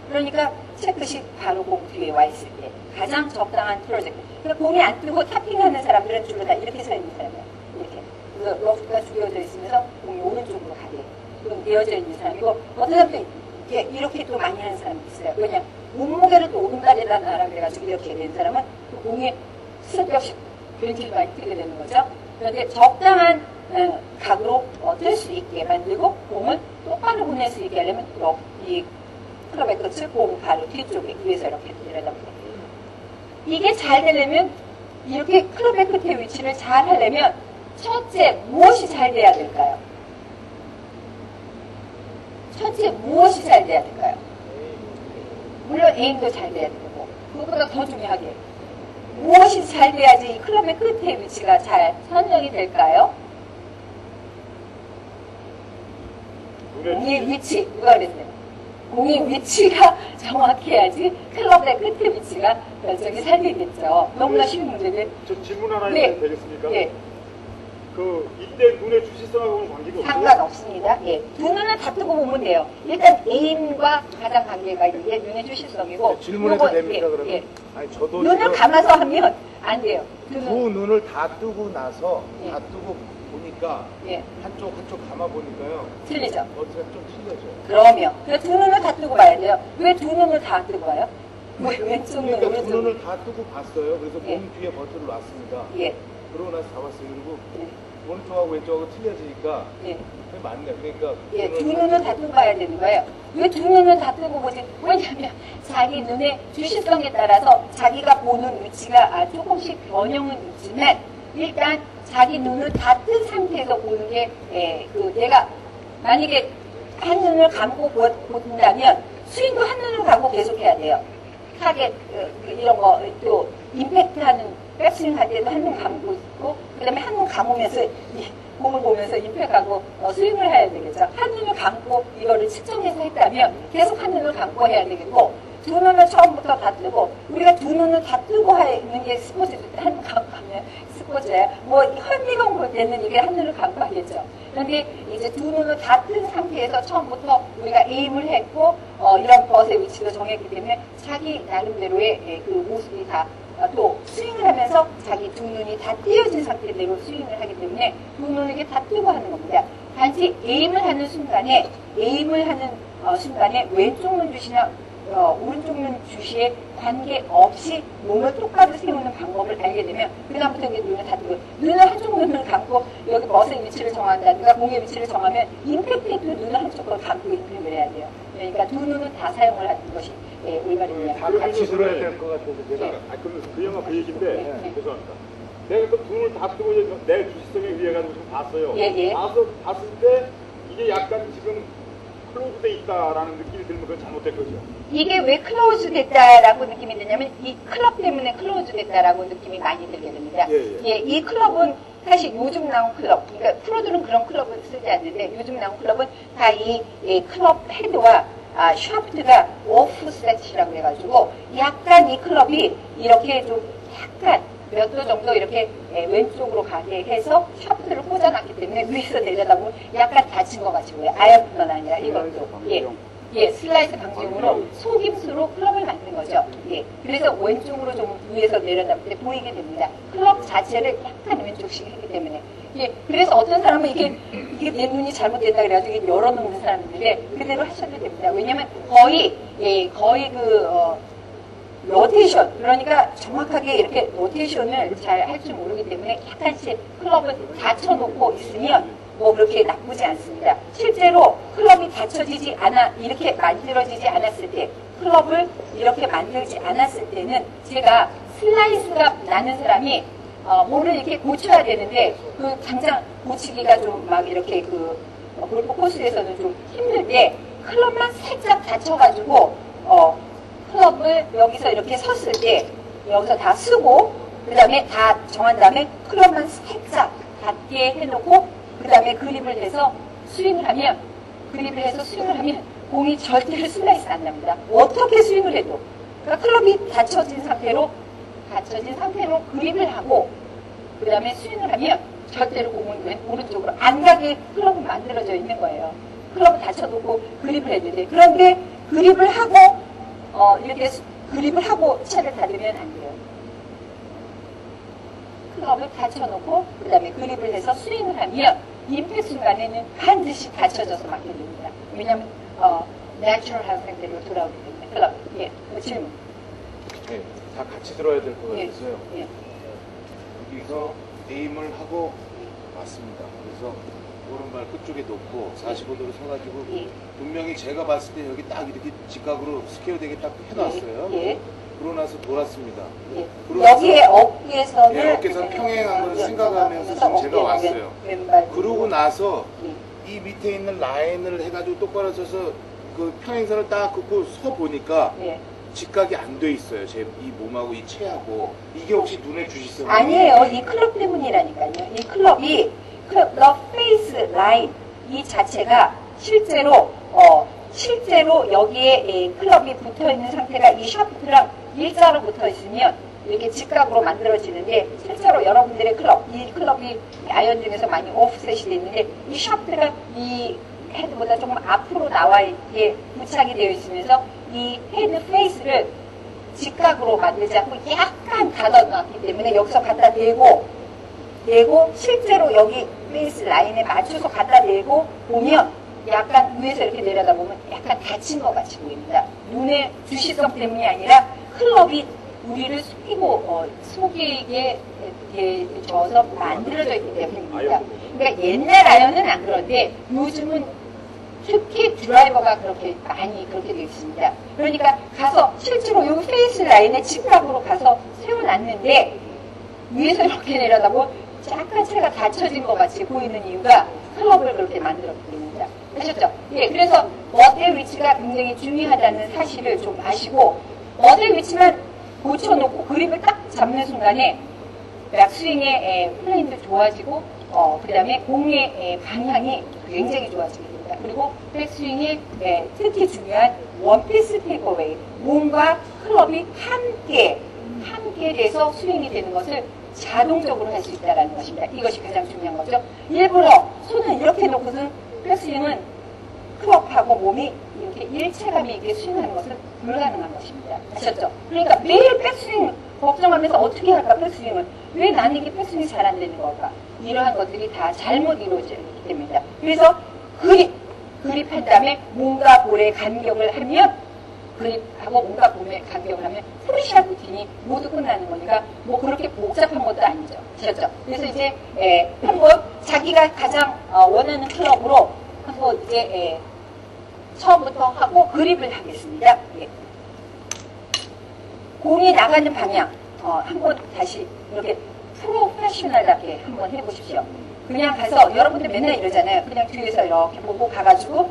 그러니까 체크시 바로 공 뒤에 와 있을 때 가장 적당한 트로젝터. 그러니까 공이 안 뜨고 타핑하는 사람들은 주로 다 이렇게 서 있는 사람이에요. 이렇게. 그래서 로프트가 죽여져 있으면서 공이 오른쪽으로 가게. 그럼 되어져 있는 사람이고 어떤 사람도 이렇게 또 많이 하는 사람이 있어요. 왜냐 몸무게를 또 오른발에다 놔라 그래가지고 이렇게 된 사람은 그 공이 쓸데없이 굉장히 많이 뜨게 되는 거죠. 그런데 적당한 각으로 뜰 수 있게 만들고 공을 똑바로 보낼 수 있게 하려면 이 클럽의 끝을 공 바로 뒤쪽에 위에서 이렇게 내려다보게. 이게 잘 되려면 이렇게 클럽의 끝의 위치를 잘 하려면 첫째 무엇이 잘 돼야 될까요? 첫째 무엇이 잘 돼야 될까요? 물론 에임도 잘 돼야 되고 그것보다 더 중요하게 무엇이 잘 돼야지 이 클럽의 끝의 위치가 잘 선정이 될까요? 공의 위치 누가 그랬어요? 공의 위치가 정확해야지 클럽의 끝의 위치가 결정이 잘 되겠죠. 너무나 쉬운 문제인데. 저 질문 하나 네. 해도 되겠습니까? 네. 이때 눈의 주시성하고는 관계가 없어요? 상관없습니다. 예. 두 눈을 다 뜨고 보면 돼요. 일단 에임과 가장 관계가 있는 게 눈의 주시성이고. 질문해도 됩니까, 그러면? 예. 아니, 저도 눈을 지금 감아서 하면 안 돼요. 두 눈을 다 뜨고 나서 예. 다 뜨고 보니까 예. 한쪽 감아 보니까요. 틀리죠. 어떻게 좀 틀려져요. 그러면 두 눈을 다 뜨고 봐야 돼요. 왜 두 눈을 다 뜨고 봐요? 왜 왼쪽 눈, 그러니까 오른쪽 두 눈? 눈을 다 뜨고 봤어요. 그래서 예. 공 뒤에 버튼을 놨습니다. 예. 그러고 나서 잡았어요. 그리고 예. 오른쪽하고 왼쪽하고 틀려지니까 예. 그게 맞네. 그러니까 예, 두 눈을 다 뜨고 봐야 되는 거예요. 왜 두 눈을 다 뜨고 보지? 왜냐면 자기 눈의 주시성에 따라서 자기가 보는 위치가 조금씩 변형은 있지만 일단 자기 눈을 다 뜬 상태에서 보는 게 내가 만약에 한 눈을 감고 본다면 스윙도 한 눈을 감고 계속해야 돼요. 타겟 이런 거 또 임팩트하는 백스윙 할 때도 한 눈 감고 있고 그다음에 한 눈 감으면서 공을 보면서 임팩트하고 스윙을 해야 되겠죠. 한 눈을 감고 이거를 측정해서 했다면 계속 한 눈을 감고 해야 되겠고 두 눈을 처음부터 다 뜨고 우리가 두 눈을 다 뜨고 하는 게 스포츠일 때 한 눈 감고 하면 스포츠예요. 뭐 현미경 볼 때는 이게 한 눈을 감고 하겠죠. 그런데 이제 두 눈을 다 뜬 상태에서 처음부터 우리가 에임을 했고 이런 벗의 위치도 정했기 때문에 자기 나름대로의 그 모습이 다 또 스윙을 하면서 자기 두 눈이 다 띄어진 상태대로 스윙을 하기 때문에 두 눈을 이렇게 다 뜨고 하는 겁니다. 단지 에임을 하는 순간에 왼쪽 눈 주시나 오른쪽 눈 주시에 관계없이 몸을 똑바로 세우는 방법을 알게 되면 그다음부터 이제 눈을 다 뜨고 눈을 한쪽 눈을 감고 여기 멋의 위치를 정한다든가 공의 위치를 정하면 임팩트도 눈을 한쪽으로 감고 임팩을 해야 돼요. 그러니까 두 눈은 다 사용을 하는 것이 올바릅니다. 다 같이 들어야 될 것 같아서 제가. 그럼 그 영화 그 얘기인데 죄송합니다. 내가 그 눈을 다 뜨고 내 주시성에 의해 가지고 지금 봤어요. 봤을 때 이게 약간 지금 클로즈돼 있다라는 느낌이 들면 그건 잘못된 거죠. 이게 왜 클로즈 됐다라고 느낌이 드냐면 이 클럽 때문에 클로즈 됐다라고 느낌이 많이 들게 됩니다. 이 클럽은 사실 요즘 나온 클럽, 그러니까 프로들은 그런 클럽을 쓰지 않는데 요즘 나온 클럽은 다 이 클럽 헤드와 샤프트가 오프셋이라고 해가지고 약간 이 클럽이 이렇게 좀 약간 몇 도 정도 이렇게 왼쪽으로 가게 해서 샤프트를 꽂아놨기 때문에 위에서 내려다보면 약간 다친 것 같이 보여요. 아역뿐만 아니라 이것도. 슬라이스 방지용으로 속임수로 클럽을 만든 거죠. 그래서 왼쪽으로 좀 위에서 내려다볼 때 보이게 됩니다. 클럽 자체를 약간 왼쪽씩 했기 때문에. 그래서 어떤 사람은 이게 내 눈이 잘못됐다 그래가지고 이게 열어놓는 사람인데 그대로 하셔도 됩니다. 왜냐면 거의 로테이션, 그러니까 정확하게 이렇게 로테이션을 잘 할 줄 모르기 때문에 약간씩 클럽을 닫혀놓고 있으면 뭐 그렇게 나쁘지 않습니다. 실제로 클럽이 닫혀지지 않아, 이렇게 만들어지지 않았을 때, 클럽을 이렇게 만들지 않았을 때는 제가 슬라이스가 나는 사람이 뭐를 이렇게 고쳐야 되는데 그 당장 고치기가 좀 막 이렇게 골프 코스에서는 좀 힘들 때 클럽만 살짝 닫혀가지고 클럽을 여기서 이렇게 섰을 때 여기서 다 쓰고 그 다음에 다 정한 다음에 클럽만 살짝 닫게 해놓고 그 다음에 그립을 해서 스윙을 하면 공이 절대로 슬라이스 안 납니다. 어떻게 스윙을 해도. 그러니까 클럽이 닫혀진 상태로 그립을 하고 그 다음에 스윙을 하면 절대로 공은 오른쪽으로 안 가게 클럽은 만들어져 있는 거예요. 클럽을 닫혀놓고 그립을 했는데 그런데 그립을 하고 이렇게 그립을 하고 채를 닫으면 안 돼요. 클럽을 닫혀놓고 그 다음에 그립을 해서 스윙을 하면 임팩 순간에는 반드시 닫혀져서 맞게 됩니다. 왜냐하면 내추럴한 상태로 돌아오기 때문에. 클럽. 질문. 네, 다 같이 들어야 될 것 같아서요. 여기서 에임을 하고 왔습니다. 그래서 오른발 끝쪽에 놓고 45도로 서가지고 분명히 제가 봤을 때 여기 딱 이렇게 직각으로 스퀘어 되게 딱 해놨어요. 그러고 나서 돌았습니다. 여기에 어깨선을 평행한 걸 생각하면서 지금 제가 왔어요. 그러고 나서 이 밑에 있는 라인을 해가지고 똑바로 서서 그 평행선을 딱 긋고 서 보니까 직각이 안 돼 있어요. 제 이 몸하고 이 체하고. 이게 혹시 눈에 주시죠? 아니에요. 이 클럽 때문이라니까요. 이 클럽이 the face line 이 자체가 실제로 여기에 클럽이 붙어 있는 상태가 이 샤프트랑 일자로 붙어 있으면 이렇게 직각으로 만들어지는데 실제로 여러분들의 이 클럽이 아이언 중에서 많이 오프셋이 되어 있는데 이 샤프트가 이 헤드보다 조금 앞으로 나와 있게 부착이 되어 있으면서 이 헤드 페이스를 직각으로 만들지 않고 약간 닫아놨기 때문에 여기서 갖다 대고 실제로 여기 페이스 라인에 맞춰서 갖다 대고 보면 약간 위에서 이렇게 내려다보면 약간 다친 것 같이 보입니다. 눈의 주시성 때문이 아니라 클럽이 우리를 속이게 되어서 만들어져 있기 때문입니다. 그러니까 옛날 아이언은 안 그런데 요즘은 특히 드라이버가 많이 그렇게 되어 있습니다. 그러니까 가서 실제로 여기 페이스 라인에 직각으로 가서 세워놨는데 위에서 이렇게 내려다보면 약간 채가 닫혀진 것 같이 보이는 이유가 클럽을 그렇게 만들었기 때문입니다. 아셨죠? 그래서 머리의 위치가 굉장히 중요하다는 사실을 좀 아시고 머리의 위치만 고쳐놓고 그립을 딱 잡는 순간에 백스윙의 플레인도 좋아지고 그 다음에 공의 방향이 굉장히 좋아집니다. 그리고 백스윙의 특히 중요한 원피스 테이크어웨이 몸과 클럽이 함께 돼서 스윙이 되는 것을 자동적으로 할 수 있다는 것입니다. 이것이 가장 중요한 거죠. 일부러 손을 이렇게 놓고서 백스윙은 클럽하고 몸이 이렇게 일체감이 있게 스윙하는 것은 불가능한 것입니다. 아셨죠? 그러니까 매일 백스윙 걱정하면서 어떻게 할까, 백스윙을. 왜 나는 이게 백스윙이 잘 안 되는 걸까? 이러한 것들이 다 잘못 이루어지기 때문입니다. 그래서 그립한 다음에 몸과 볼의 간격을 하면, 그립하고 몸과 볼의 간격을 하면 프리샷 루틴이 모두 끝나는 거니까 뭐 그렇게 복잡한 것도 아니죠. 아셨죠? 그래서 이제 한번 자기가 가장 원하는 클럽으로 한번 이제 처음부터 하고 그립을 하겠습니다. 예. 공이 나가는 방향 한번 다시 이렇게 프로페셔널하게 한번 해보십시오. 그냥 가서 여러분들 맨날 이러잖아요. 그냥 뒤에서 이렇게 보고 가가지고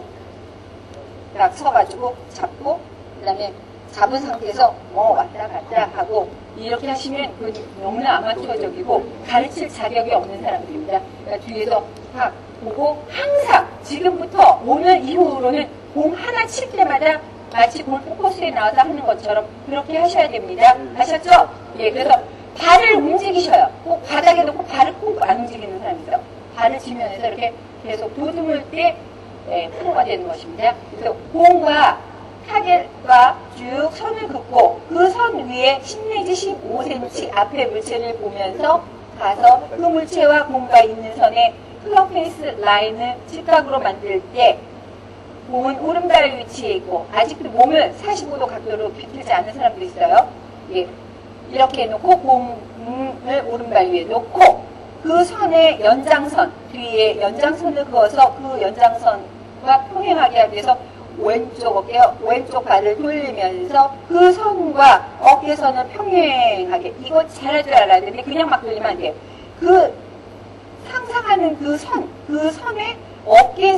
딱 서가지고 잡고 그 다음에 잡은 상태에서 왔다 갔다 하고 이렇게 하시면 그건 너무나 아마추어적이고 가르칠 자격이 없는 사람들입니다. 그러니까 뒤에서 딱 보고 항상 지금부터 오늘 이후로는 공 하나 칠 때마다 마치 골프 코스에 나와서 하는 것처럼 그렇게 하셔야 됩니다. 아셨죠? 예, 그래서 발을 움직이셔요. 꼭 바닥에 놓고 발을 꼭 안 움직이는 사람이죠. 발을 지면에서 이렇게 계속 도듬을 때 프로가 되는 것입니다. 그래서 공과 타겟과 쭉 선을 긋고 그 선 위에 10 내지 15cm 앞에 물체를 보면서 가서 그 물체와 공과 있는 선에 클럽 페이스 라인을 직각으로 만들 때 공은 오른발 위치에 있고 아직도 몸을 45도 각도로 비틀지 않는 사람들이 있어요. 예. 이렇게 놓고 공을 오른발 위에 놓고 그 선의 연장선 뒤에 연장선을 그어서 그 연장선과 평행하게 하기 위해서 왼쪽 발을 돌리면서 그 선과 어깨선을 평행하게 이거 잘할 줄 알아야 되는데 그냥 막 돌리면 안 돼요. 그 상상하는 그 선의 어깨의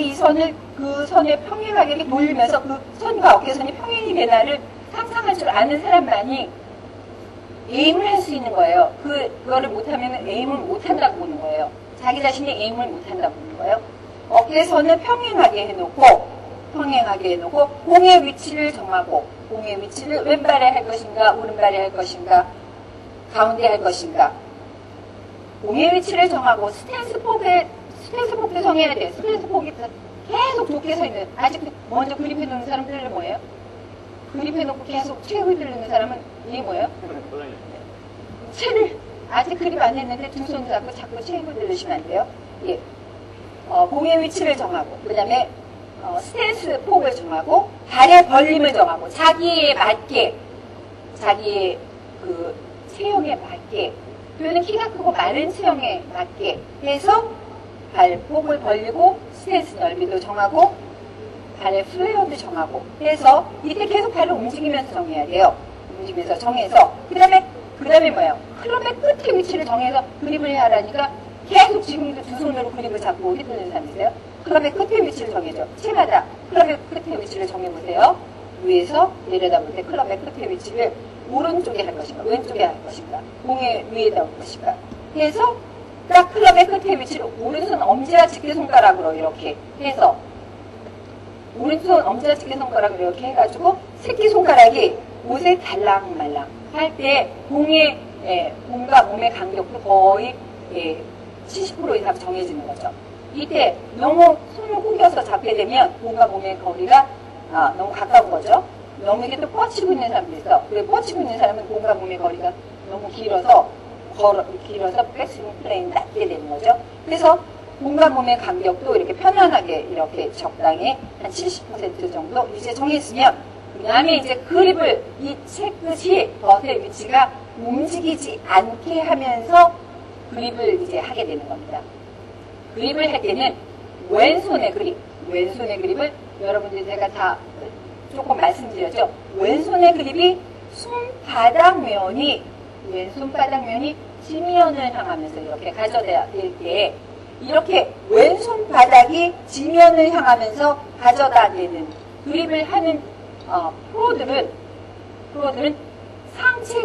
이 선을 그 선에 평행하게 이렇게 돌리면서 그 선과 어깨선이 평행이 되나를 상상할 줄 아는 사람만이 에임을 할 수 있는 거예요. 그거를 못하면 에임을 못한다고 보는 거예요. 자기 자신이 에임을 못한다고 보는 거예요. 어깨선을 평행하게 해놓고 공의 위치를 정하고 공의 위치를 왼발에 할 것인가 오른발에 할 것인가 가운데 할 것인가 공의 위치를 정하고 스탠스 폭도 정해야 돼요. 스탠스 폭이 계속 좁게 서 있는 아직 먼저 그립해 놓는 사람들은 뭐예요? 그립해 놓고 계속 최고 들르는 사람은 이게 뭐예요? 채를 아직 그립 안 했는데 두 손 잡고 자꾸 최고 들르시면 안 돼요. 예. 공의 위치를 정하고 그 다음에 스탠스 폭을 정하고 발의 벌림을 정하고 자기의 그 체형에 맞게 또는 키가 크고 마른 체형에 맞게 해서 발폭을 벌리고 스탠스 넓이도 정하고 발의 플레이어도 정하고 해서 이때 계속 발을 움직이면서 정해야 돼요. 움직이면서 정해서 그 다음에 뭐예요? 클럽의 끝의 위치를 정해서 그립을 해야 하라니까 계속 지금도 두 손으로 그립을 잡고 휘두르는 사람이세요. 클럽의 끝의 위치를 정해줘. 채마다 클럽의 끝의 위치를 정해보세요. 위에서 내려다볼 때 클럽의 끝의 위치를 오른쪽에 할 것인가 왼쪽에 할 것인가 공의 위에다 올 것인가 해서 딱 클럽의 끝의 위치를 오른손 엄지와 집게손가락으로 이렇게 해서 오른손 엄지와 집게손가락으로 이렇게 해가지고 새끼손가락이 옷에 달랑말랑 할 때 공과 몸의 간격도 거의 70% 이상 정해지는 거죠. 이때 너무 손을 구겨서 잡게 되면 공과 몸의 거리가 너무 가까운 거죠. 너무 이게 또 뻗치고 있는 사람도 있어. 그리고 뻗치고 있는 사람은 공과 몸의 거리가 너무 길어서 백스윙 플레이는 낮게 되는 거죠. 그래서 공과 몸의 간격도 이렇게 편안하게 이렇게 적당히 한 70% 정도 이제 정했으면 그 다음에 이제 그립을 이 채 끝이 덫의 위치가 움직이지 않게 하면서 그립을 이제 하게 되는 겁니다. 그립을 할 때는 왼손의 그립을 여러분들 제가 다 조금 말씀드렸죠. 왼손의 그립이 왼손 바닥면이 지면을 향하면서 이렇게 가져다 댈 때 이렇게 왼손 바닥이 지면을 향하면서 가져다 대는 그립을 하는 프로들은 상체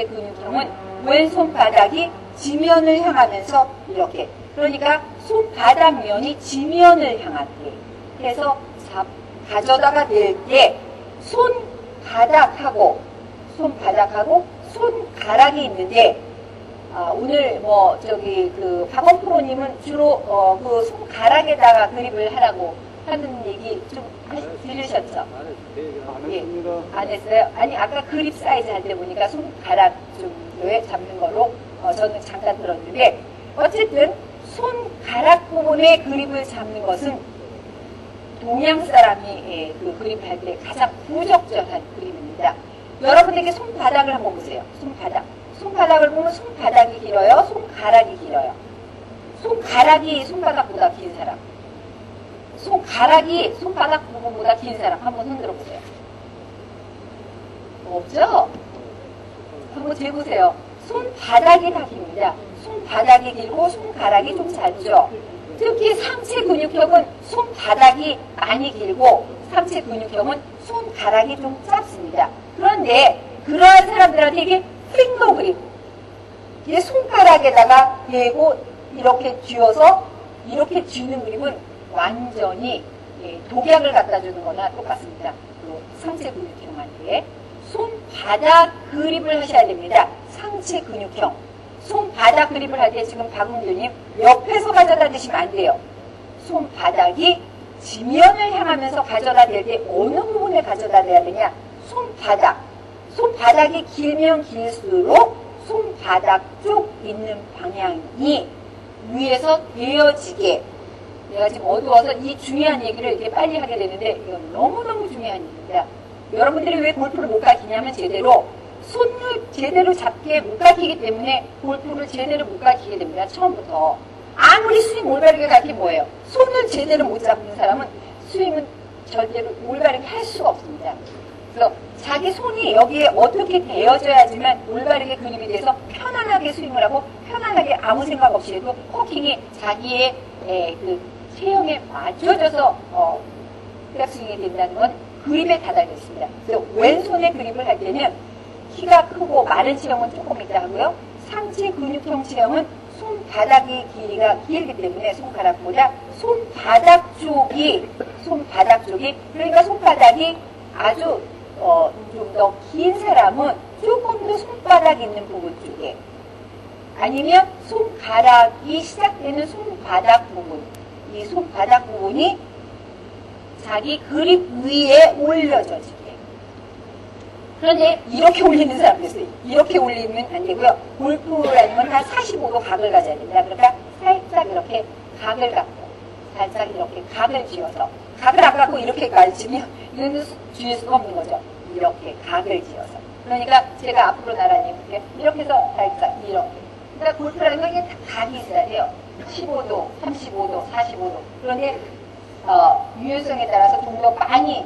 근육형은 왼손 바닥이 지면을 향하면서 이렇게 그러니까 손바닥면이 지면을 향하게 해서 가져다가 댈 때 손바닥하고 손가락이 있는데, 오늘 뭐 저기 그 박원 프로님은 주로 그 손가락에다가 그립을 하라고 하는 얘기 좀 들으셨죠? 예, 안 했어요? 아니 아까 그립 사이즈 할 때 보니까 손가락 정도에 잡는 거로 저는 잠깐 들었는데, 어쨌든 손가락 부분에 그립을 잡는 것은 동양 사람이 그 그립을 할 때 가장 부적절한 그립입니다. 여러분에게 손바닥을 한번 보세요. 손바닥을 보면 손바닥이 길어요? 손가락이 길어요? 손가락이 손바닥보다 긴 사람. 손가락이 손바닥 부분보다 긴 사람. 한번 흔들어 보세요. 없죠? 한번 재보세요. 손바닥이 다 깁니다. 손바닥이 길고 손가락이 좀 짧죠? 특히 상체 근육형은 손바닥이 많이 길고 상체 근육형은 손가락이 좀 짧습니다. 그런데 그러한 사람들한테 이게 핑거 그립, 이게 손가락에다가 대고 이렇게 쥐어서 이렇게 쥐는 그립은 완전히 독약을 갖다 주는 거나 똑같습니다. 상체 근육형한테 손바닥 그립을 하셔야 됩니다. 상체 근육형. 손바닥 그립을 할 때 지금 박은규님 옆에서 가져다 대시면 안 돼요. 손바닥이 지면을 향하면서 가져다 댈 때 어느 부분에 가져다 대야 되냐? 손바닥이 길면 길수록 손바닥 쪽 있는 방향이 위에서 되어지게. 내가 지금 어두워서 이 중요한 얘기를 이렇게 빨리 하게 되는데 이건 너무너무 중요한 얘기입니다. 여러분들이 왜 골프를 못 가르치냐면 제대로 손을 제대로 잡게 못 가르치기 때문에 골프를 제대로 못 가르치게 됩니다. 처음부터. 아무리 스윙 올바르게 가르치면 뭐예요? 손을 제대로 못 잡는 사람은 스윙은 절대로 올바르게 할 수가 없습니다. 그래서 자기 손이 여기에 어떻게 되어져야지만 올바르게 그립이 돼서 편안하게 스윙을 하고 편안하게 아무 생각 없이 해도 코킹이 자기의 그 체형에 맞춰져서 백스윙이 된다는 건 그립에 다달려 있습니다. 그래서 왼손에 그립을 할 때는 키가 크고 마른 체형은 조금 있다 하고요. 상체 근육형 체형은 손바닥의 길이가 길기 때문에 손가락보다 손바닥 쪽이 그러니까 손바닥이 아주 좀 더 긴 사람은 조금 더 손바닥 있는 부분 쪽에, 아니면 손가락이 시작되는 손바닥 부분, 이 손바닥 부분이 자기 그립 위에 올려져지게. 그런데 이렇게 올리는 사람도 있어요. 이렇게 올리면 안 되고요. 골프라는 건 다 45도 각을 가져야 됩니다. 그러니까 살짝 이렇게 각을 갖고, 살짝 이렇게 각을 쥐어서, 각을 안 갖고 이렇게 가르치면 이거는 쥐을 수가 없는 거죠. 이렇게 각을 지어서. 그러니까 제가 앞으로 나란히 이렇게 해서 살짝 이렇게. 그러니까 골프라는 건 이게 다 각이 있어야 돼요. 15도, 35도, 45도. 그런데 유연성에 따라서 좀 더 많이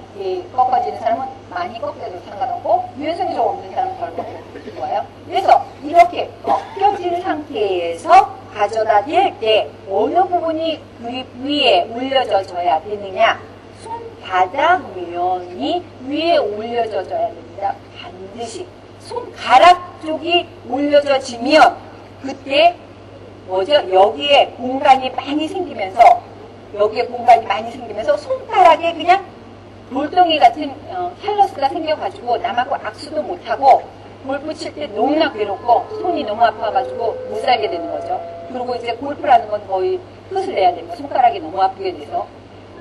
꺾어지는 사람은 많이 꺾여도 상관없고, 유연성이 좀 없는 사람은 덜 꺾여도 좋아요. 그래서 이렇게 꺾여진 상태에서 가져다 댈 때 어느 부분이 그립 위에 올려져야 되느냐? 손바닥 면이 위에 올려져야 됩니다. 반드시. 손가락 쪽이 올려져지면 그때 뭐죠? 여기에 공간이 많이 생기면서 손가락에 그냥 돌덩이 같은 캘러스가 생겨가지고 남하고 악수도 못하고 골프 칠 때 너무나 괴롭고 손이 너무 아파가지고 못 살게 되는 거죠. 그리고 이제 골프라는 건 거의 끝을 내야 됩니다. 손가락이 너무 아프게 돼서.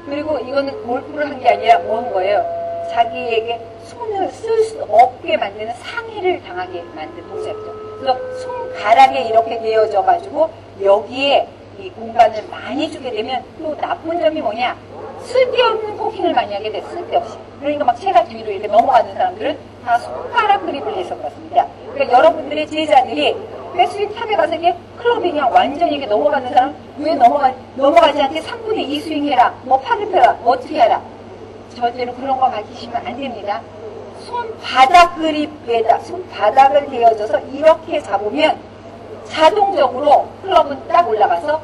그리고 이거는 골프를 한 게 아니라 뭔 거예요? 자기에게 손을 쓸 수 없게 만드는 상해를 당하게 만든 동작이죠. 그래서 손가락에 이렇게 되어져가지고 여기에 이 공간을 많이 주게 되면 또 나쁜 점이 뭐냐? 쓸데없는 코킹을 많이 하게 돼, 쓸데없이. 그러니까 막 채가 뒤로 이렇게 넘어가는 사람들은 다 손가락 그립을 해서 그렇습니다. 그러니까 여러분들의 제자들이 백스윙 탑에 가서 이게 클럽이 그냥 완전히 이렇게 넘어가는 사람, 왜 넘어가지 않게 3분의 2 스윙해라, 뭐 팔을 펴라, 어떻게 해라. 절대로 그런 거 가르치시면 안 됩니다. 손바닥 그립에다 손바닥을 대어줘서 이렇게 잡으면 자동적으로 클럽은 딱 올라가서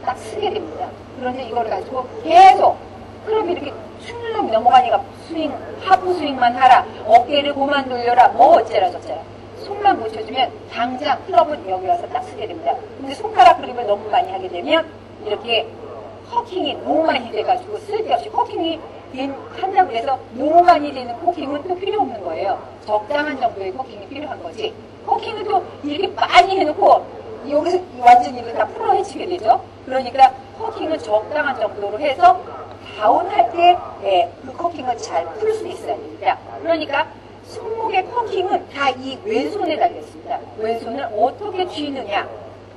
딱 쓰게 됩니다. 그런데 이걸 가지고 계속 클럽이 이렇게 춤을 넘어가니까 스윙, 하프 스윙만 하라, 어깨를 그만 돌려라, 뭐 어째라 저째라. 손만 붙여주면 당장 클럽은 여기 와서 딱 쓰게 됩니다. 근데 손가락 그립을 너무 많이 하게 되면 이렇게 커킹이 너무 많이 돼가지고 쓸데없이 커킹이 한다고 해서 너무 많이 되는 코킹은 또 필요 없는 거예요. 적당한 정도의 코킹이 필요한 거지. 코킹을 또 이렇게 많이 해놓고 여기서 완전히 이거 다 풀어 헤치게 되죠. 그러니까 코킹은 적당한 정도로 해서 다운할 때 그 코킹을 잘 풀 수 있어야 됩니다. 그러니까 손목의 코킹은 다 이 왼손에 달렸습니다. 왼손을 어떻게 쥐느냐.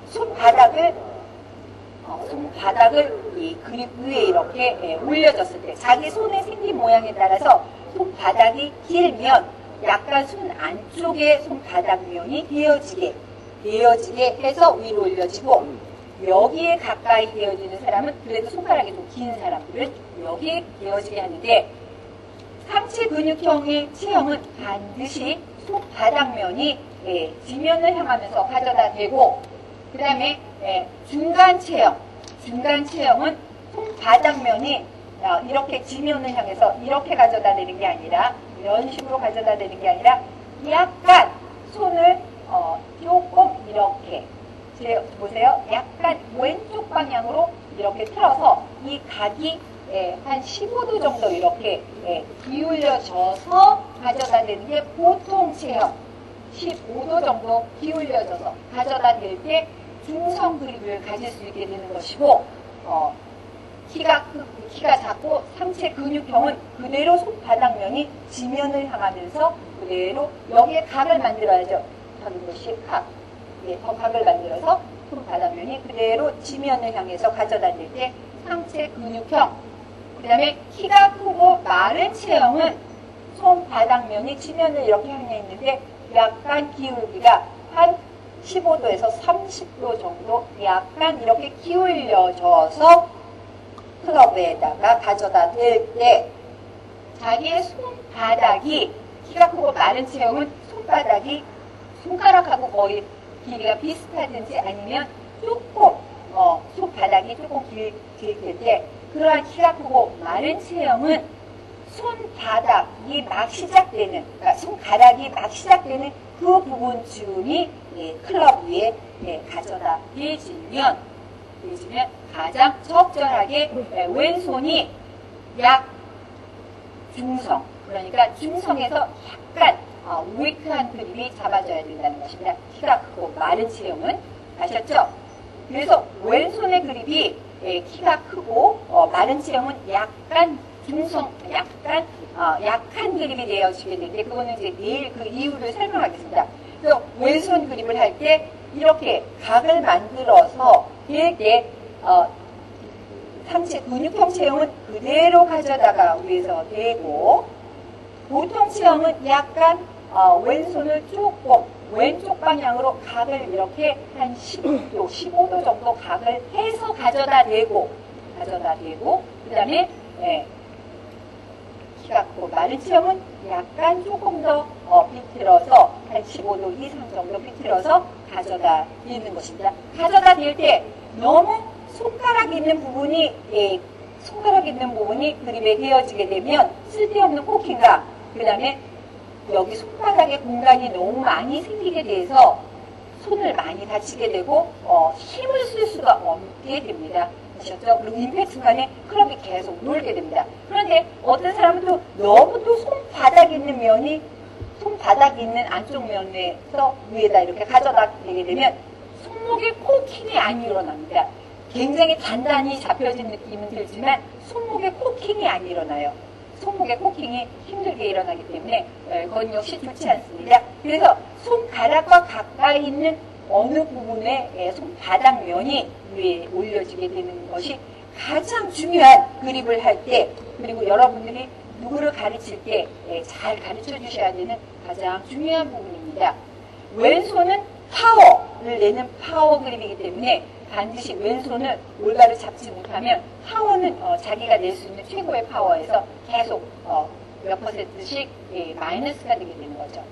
손바닥을 이 그립 위에 이렇게 올려졌을 때 자기 손의 생긴 모양에 따라서 손바닥이 길면 약간 손 안쪽에 손바닥면이 되어지게 해서 위로 올려지고 여기에 가까이 되어지는 사람은 그래도 손가락이 좀 긴 사람들은 여기에 되어지게 하는데 상체 근육형의 체형은 반드시 손바닥면이 지면을 향하면서 가져다 대고 그 다음에 중간 체형은 손바닥면이 이렇게 지면을 향해서 이렇게 가져다 대는 게 아니라 이런 식으로 가져다 대는 게 아니라 약간 손을 조금 이렇게 보세요. 약간 왼쪽 방향으로 이렇게 틀어서 이 각이 한 15도 정도 이렇게 기울여져서 가져다 대는 게 보통 체형 15도 정도 기울여져서 가져다 댈 때 중성 그립을 가질 수 있게 되는 것이고 키가 작고 상체 근육형은 그대로 손바닥면이 지면을 향하면서 그대로 여기에 각을 만들어야죠. 이것이 각. 더 각을 만들어서 손바닥면이 그대로 지면을 향해서 가져다 댈 때 상체 근육형. 그 다음에 키가 크고 마른 체형은 손바닥면이 지면을 이렇게 향해 있는데 약간 기울기가 한 15도에서 30도 정도 약간 이렇게 기울여져서 클럽에다가 가져다 댈 때 자기의 손바닥이 키가 크고 마른 체형은 손바닥이 손가락하고 거의 길이가 비슷하든지 아니면 조금 손바닥이 조금 길 텐데 그러한 키가 크고 마른 체형은 손바닥이 막 시작되는 그러니까 손가락이 막 시작되는 그 부분쯤이 클럽 위에 가져다 대주면 가장 적절하게 왼손이 약 중성 그러니까 중성에서 약간 우익한 그립이 잡아줘야 된다는 것입니다. 키가 크고 마른 체형은 아셨죠? 그래서 왼손의 그립이 키가 크고 마른 체형은 약간 중성, 약한 그립이 되어지게 되는데 그거는 이제 내일 그 이유를 설명하겠습니다. 그래서 왼손 그립을 할 때 이렇게 각을 만들어서 이렇게 상체 근육형 체형은 그대로 가져다가 위에서 대고 보통 체형은 약간 왼손을 조금 왼쪽 방향으로 각을 이렇게 한 15도, 15도 정도 각을 해서 가져다 대고 그 다음에 키가 크고 마른 체형은 약간 조금 더 비틀어서 한 15도 이상 정도 비틀어서 가져다 대는 것입니다. 가져다 댈 때 너무 손가락 있는 부분이 그립에 되어지게 되면 쓸데없는 코킹과 그 다음에 여기 손바닥에 공간이 너무 많이 생기게 돼서 손을 많이 다치게 되고 힘을 쓸 수가 없게 됩니다. 아셨죠? 그리고 임팩트 순간에 클럽이 계속 놀게 됩니다. 그런데 어떤 사람은 또 너무 또 손바닥 있는 안쪽 면에서 위에다 이렇게 가져다 대게 되면 손목에 코킹이 안 일어납니다. 굉장히 단단히 잡혀진 느낌은 들지만 손목에 코킹이 안 일어나요. 손목의 코킹이 힘들게 일어나기 때문에 그건 역시 좋지 않습니다. 그래서 손가락과 가까이 있는 어느 부분에 손바닥면이 위에 올려지게 되는 것이 가장 중요한 그립을 할 때 그리고 여러분들이 누구를 가르칠 때 잘 가르쳐 주셔야 되는 가장 중요한 부분입니다. 왼손은 파워를 내는 파워 그립이기 때문에 반드시 왼손을 올바로 잡지 못하면 파워는 자기가 낼 수 있는 최고의 파워에서 계속 몇 %씩 마이너스가 되게 되는 거죠.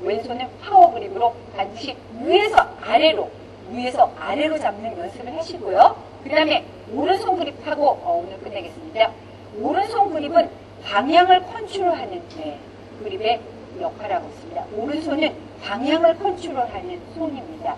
왼손은 파워 그립으로 반드시 위에서 아래로 잡는 연습을 하시고요. 그 다음에 오른손 그립하고 오늘 끝내겠습니다. 오른손 그립은 방향을 컨트롤하는 그립의 역할을 하고 있습니다. 오른손은 방향을 컨트롤하는 손입니다.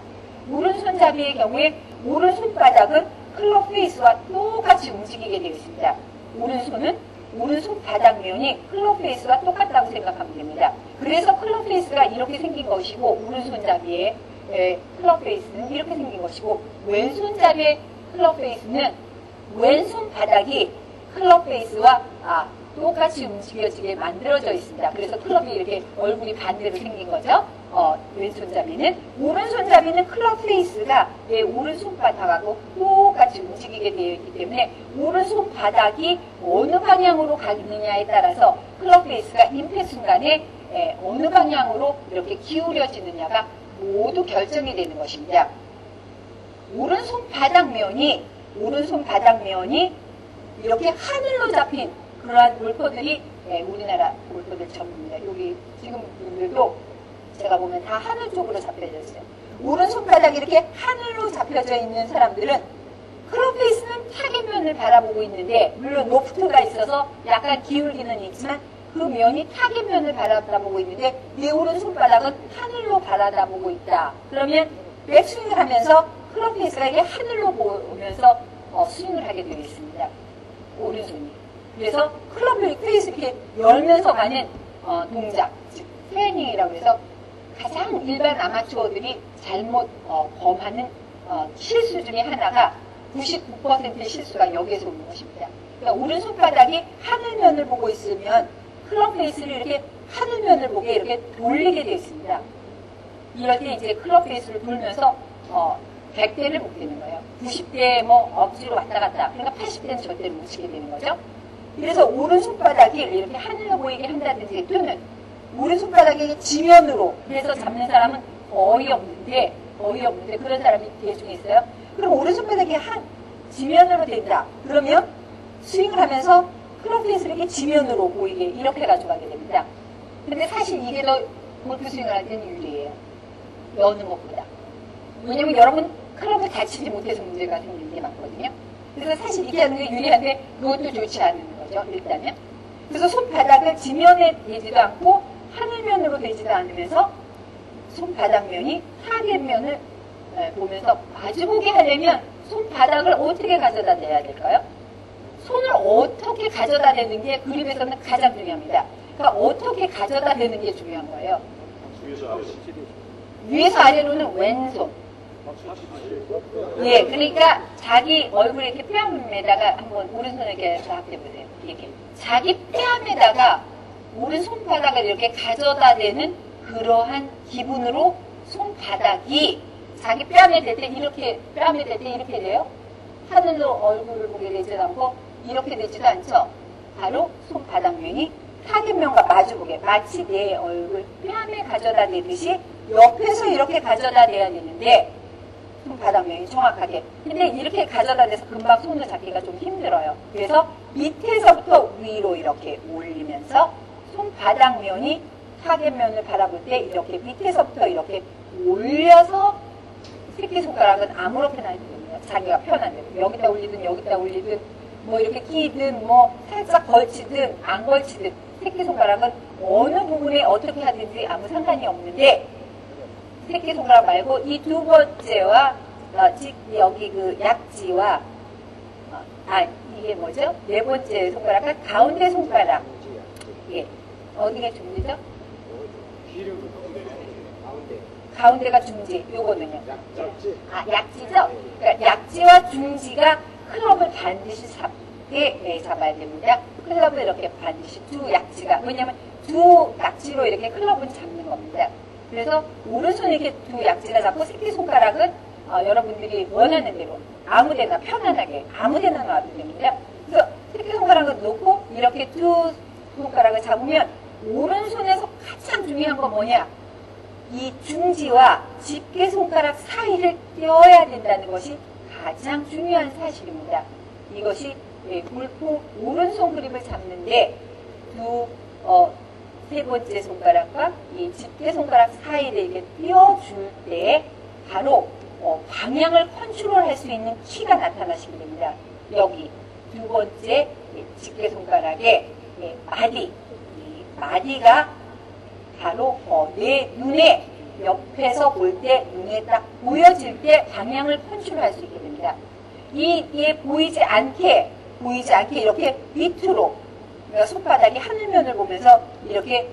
오른손잡이의 경우에 오른손바닥은 클럽 페이스와 똑같이 움직이게 되어 있습니다. 오른손은 오른손 바닥면이 클럽 페이스와 똑같다고 생각하면 됩니다. 그래서 클럽 페이스가 이렇게 생긴 것이고 오른손잡이의 클럽 페이스는 이렇게 생긴 것이고 왼손잡이의 클럽 페이스는 왼손 바닥이 클럽 페이스와 똑같이 움직여지게 만들어져 있습니다. 그래서 클럽이 이렇게 얼굴이 반대로 생긴 거죠. 왼손잡이는. 오른손잡이는 클럽 페이스가 내 오른손 바닥하고 똑같이 움직이게 되어 있기 때문에 오른손 바닥이 어느 방향으로 가느냐에 따라서 클럽 페이스가 임팩 순간에 어느 방향으로 이렇게 기울여지느냐가 모두 결정이 되는 것입니다. 오른손 바닥면이 이렇게 하늘로 잡힌 그러한 골퍼들이 우리나라 골퍼들 전부입니다. 여기 지금 분들도 제가 보면 다 하늘 쪽으로 잡혀져 있어요. 오른손바닥이 이렇게 하늘로 잡혀져 있는 사람들은 클럽 페이스는 타겟면을 바라보고 있는데 물론 로프트가 있어서 약간 기울기는 있지만 그 면이 타겟면을 바라보고 있는데 내 오른손바닥은 하늘로 바라보고 있다. 그러면 백스윙을 하면서 클럽 페이스가 이게 하늘로 보면서 스윙을 하게 되어 있습니다. 오른손이. 그래서 클럽 페이스 이렇게 열면서 가는 동작, 즉 트레이닝이라고 해서 가장 일반 아마추어들이 잘못 범하는 실수 중에 하나가 99%의 실수가 여기에서 오는 것입니다. 그러니까 오른손바닥이 하늘면을 보고 있으면 클럽 페이스를 이렇게 하늘면을 보게 이렇게 돌리게 되어 있습니다. 이럴 때 이제 클럽 페이스를 돌면서 100대를 못 되는 거예요. 90대 억지로 왔다 갔다. 그러니까 80대는 절대로 못 치게 되는 거죠. 그래서 오른손바닥이 이렇게 하늘로 보이게 한다든지 또는 오른손바닥이 지면으로 그래서 잡는 사람은 거의 없는데 그런 사람이 대중에 있어요. 그럼 오른손바닥이 지면으로 된다. 그러면 스윙을 하면서 클럽 페이스를 이렇게 지면으로 보이게 이렇게 가져가게 됩니다. 근데 사실 이게 더 골프 스윙을 할 때는 유리해요. 여는 것보다. 왜냐면 여러분 클럽을 다치지 못해서 문제가 생기는 게 많거든요. 그래서 사실 이렇게 하는 게 유리한데 그것도 좋지 않은 거죠. 일단은. 그래서 손바닥을 지면에 대지도 않고 하늘면으로 되지도 않으면서 손바닥면이 타겟면을 보면서 마주보게 하려면 손바닥을 어떻게 가져다 대야 될까요? 손을 어떻게 가져다 대는 게 그림에서는 가장 중요합니다. 그러니까 어떻게 가져다 대는 게 중요한 거예요. 위에서 아래로는 왼손. 예, 그러니까 자기 얼굴에 이렇게 뺨에다가 한번 오른손을 이렇게 해보세요. 이렇게. 자기 뺨에다가 오른손바닥을 이렇게 가져다 대는 그러한 기분으로 손바닥이 자기 뺨에 댈 때 이렇게 돼요. 하늘로 얼굴을 보게 되지도 않고 이렇게 되지도 않죠. 바로 손바닥면이 타겟면과 마주보게 마치 내 얼굴 뺨에 가져다 대듯이 옆에서 이렇게 가져다 대야 되는데 손바닥면이 정확하게. 근데 이렇게 가져다 대서 금방 손을 잡기가 좀 힘들어요. 그래서 밑에서부터 위로 이렇게 올리면서 손바닥면이 타겟면을 바라볼 때 이렇게 밑에서부터 이렇게 올려서 새끼손가락은 아무렇게나 해도 됩니다. 자기가 편한 대로. 여기다 올리든 뭐 이렇게 끼든 뭐 살짝 걸치든 안 걸치든 새끼손가락은 어느 부분에 어떻게 하든지 아무 상관이 없는데 새끼손가락 말고 이 두 번째와 즉 여기 그 약지와 이게 뭐죠? 네 번째 손가락은 가운데 손가락. 예. 어디가 중지죠? 가운데가 중지. 요거는요. 약지죠? 그러니까 약지와 중지가 클럽을 반드시 잡아야 됩니다. 클럽을 이렇게 반드시 두 약지가. 왜냐면 두 약지로 이렇게 클럽은 잡는 겁니다. 그래서 오른손에 이렇게 두 약지가 잡고 새끼손가락은 여러분들이 원하는 대로 아무데나 편안하게 아무데나 놔도 됩니다. 그래서 새끼손가락을 놓고 이렇게 두 손가락을 잡으면 오른손에서 가장 중요한 건 뭐냐? 이 중지와 집게손가락 사이를 떼어야 된다는 것이 가장 중요한 사실입니다. 이것이 골프 오른손 그립을 잡는데 세 번째 손가락과 이 집게손가락 사이를 이렇게 띄워줄 때 바로 방향을 컨트롤할 수 있는 키가 나타나시게 됩니다. 여기 두 번째 집게손가락의 마디가 바로 내 눈에 옆에서 볼 때 눈에 딱 보여질 때 방향을 컨트롤할 수 있게 됩니다. 이게 보이지 않게 이렇게 밑으로 그러니까 손바닥이 하늘면을 보면서 이렇게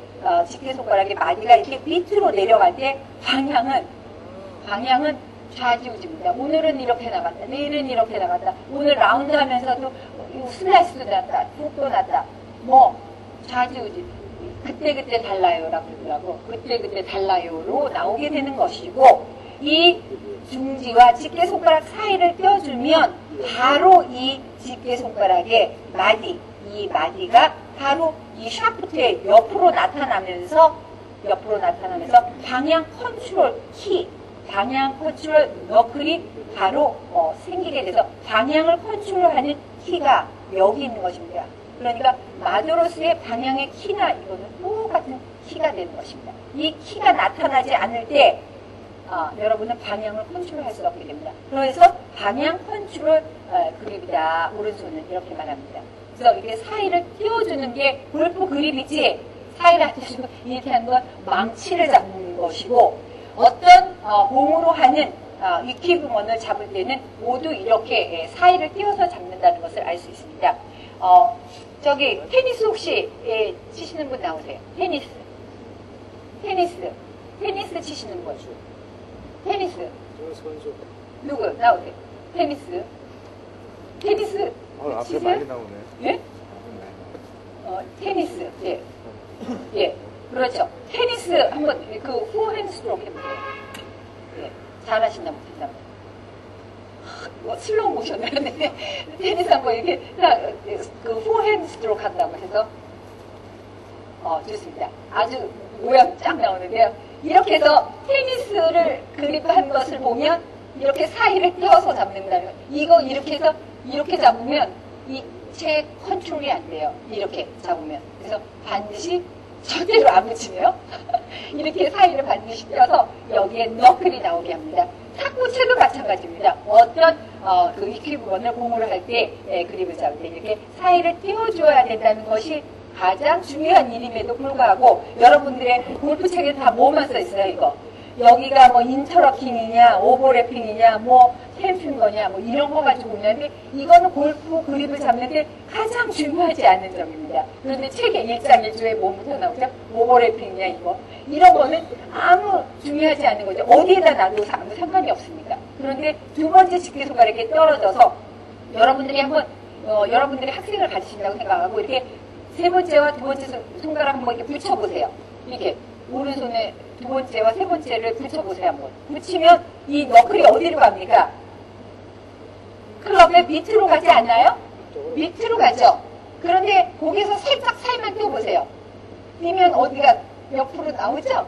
집게 손가락의 마디가 이렇게 밑으로 내려갈 때 방향은 좌지우지입니다. 오늘은 이렇게 나갔다, 내일은 이렇게 나갔다, 오늘 라운드 하면서도 슬라이스도 났다, 훅도 났다, 뭐 좌지우지. 그때그때 달라요라고 그러더라고. 그때그때 달라요로 나오게 되는 것이고, 이 중지와 집게 손가락 사이를 떼어주면 바로 이 집게 손가락의 마디, 이 마디가 바로 이 샤프트의 옆으로 나타나면서 방향 컨트롤 키, 방향 컨트롤 너클이 바로 생기게 돼서 방향을 컨트롤하는 키가 여기 있는 것입니다. 그러니까 마도로스의 방향의 키나 이거는 똑같은 키가 되는 것입니다. 이 키가 나타나지 않을 때 여러분은 방향을 컨트롤할 수 없게 됩니다. 그래서 방향 컨트롤 그립이다. 오른손은 이렇게 말합니다. 그래서 이게 사이를 띄워주는 게 골프 그립이지, 사이를 띄워주고 이렇게 하는 건 망치를 잡는 것이고, 어떤 공으로 하는 이퀴브먼을 잡을 때는 모두 이렇게 사이를 띄워서 잡는다는 것을 알 수 있습니다. 저기 테니스 혹시 치시는 분 나오세요? 테니스 치시는 분. 테니스 누구 나오세요? 테니스 앞에 치세요? 많이 나오네. 예? 테니스. 예, 그렇죠. 테니스 한번 그 후핸드 스트로크 해보세요. 예, 잘하신다 못했다. 슬로우 모션을 하는데 테니스 한번 이렇게 그 후핸드 스트로크 한다고 해서 좋습니다. 아주 모양 쫙 나오는데요. 이렇게 해서 테니스를 그립한 것을 보면 이렇게 사이를 띄워서 잡는다는 거. 이거 이렇게 해서 이렇게 잡으면 이 채 컨트롤이 안 돼요. 이렇게 잡으면. 그래서 반드시 절대로 안 붙이네요. 이렇게 사이를 반드시 띄워서 여기에 너클이 나오게 합니다. 탁구채도 마찬가지입니다. 어떤 그 이퀴브먼을 공으로 할 때 그립을 잡을 때 이렇게 사이를 띄워줘야 된다는 것이 가장 중요한 일임에도 불구하고, 여러분들의 골프책에 다 뭐만 써 있어요, 이거. 여기가 뭐 인터러킹이냐, 오버래핑이냐, 뭐 템핑거냐, 뭐 이런 거 가지고 오는데, 이거는 골프 그립을 잡는데 가장 중요하지 않은 점입니다. 그런데 책에 1장 1조에 뭐부터 나오죠? 오버래핑이냐, 이거. 이런 거는 아무 중요하지 않은 거죠. 어디에다 놔도 아무 상관이 없습니다. 그런데 두 번째 집게 손가락에 떨어져서 여러분들이 한번, 여러분들이 학생을 가르친다고 생각하고 이렇게 세 번째와 두 번째 손가락 한번 이렇게 붙여보세요. 이렇게 오른손에 두 번째와 세 번째를 붙여보세요. 한번 붙이면 이 너클이 어디로 갑니까? 클럽의 밑으로 가지 않나요? 밑으로 가죠. 그런데 거기서 살짝 사이만 띄워보세요. 띄면 어디가 옆으로 나오죠?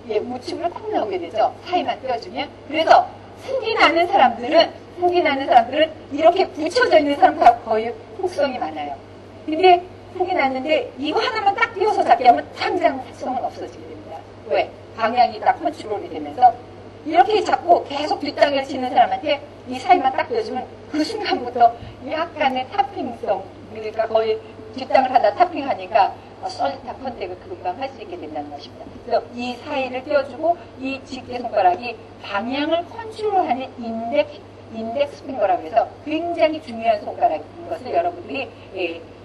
예, 우측으로 탁 나오게 되죠. 사이만 띄워주면. 그래서 훅이 나는 사람들은 이렇게 붙여져 있는 사람과 거의 훅성이 많아요. 근데 훅이 났는데 이거 하나만 딱 띄워서 잡게 하면 당장 훅성은 없어지게 됩니다. 왜? 방향이 딱 컨트롤이 되면서 이렇게 잡고 계속 뒷땅을 치는 사람한테 이 사이만 딱 띄워주면 그 순간부터 약간의 탑핑성, 그러니까 거의 뒷땅을 하다 탑핑하니까 솔타 컨택을 금방 할 수 있게 된다는 것입니다. 그래서 이 사이를 띄워주고 이 집게 손가락이 방향을 컨트롤하는 인덱스 핑거라고 해서 굉장히 중요한 손가락인 것을 여러분들이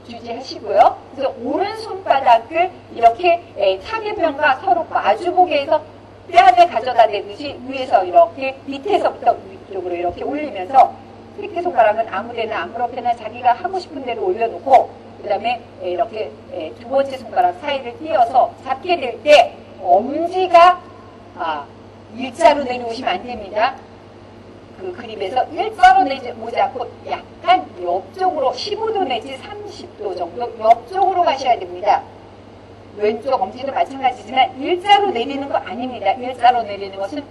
주지하시고요. 그래서 오른손바닥을 이렇게 타겟면과 서로 마주보게 해서 뺨에 가져다 대듯이 위에서 이렇게 밑에서부터 위쪽으로 이렇게 올리면서 집게 손가락은 아무데나 아무렇게나 자기가 하고 싶은 대로 올려놓고 그 다음에 이렇게 두 번째 손가락 사이를 띄어서 잡게 될 때 엄지가 일자로 내려오시면 안 됩니다. 그 그립에서 일자로 내려오지 않고 약간 옆쪽으로 15도 내지 30도 정도 옆쪽으로 가셔야 됩니다. 왼쪽 엄지도 마찬가지지만 일자로 내리는 거 아닙니다. 일자로 내리는 것은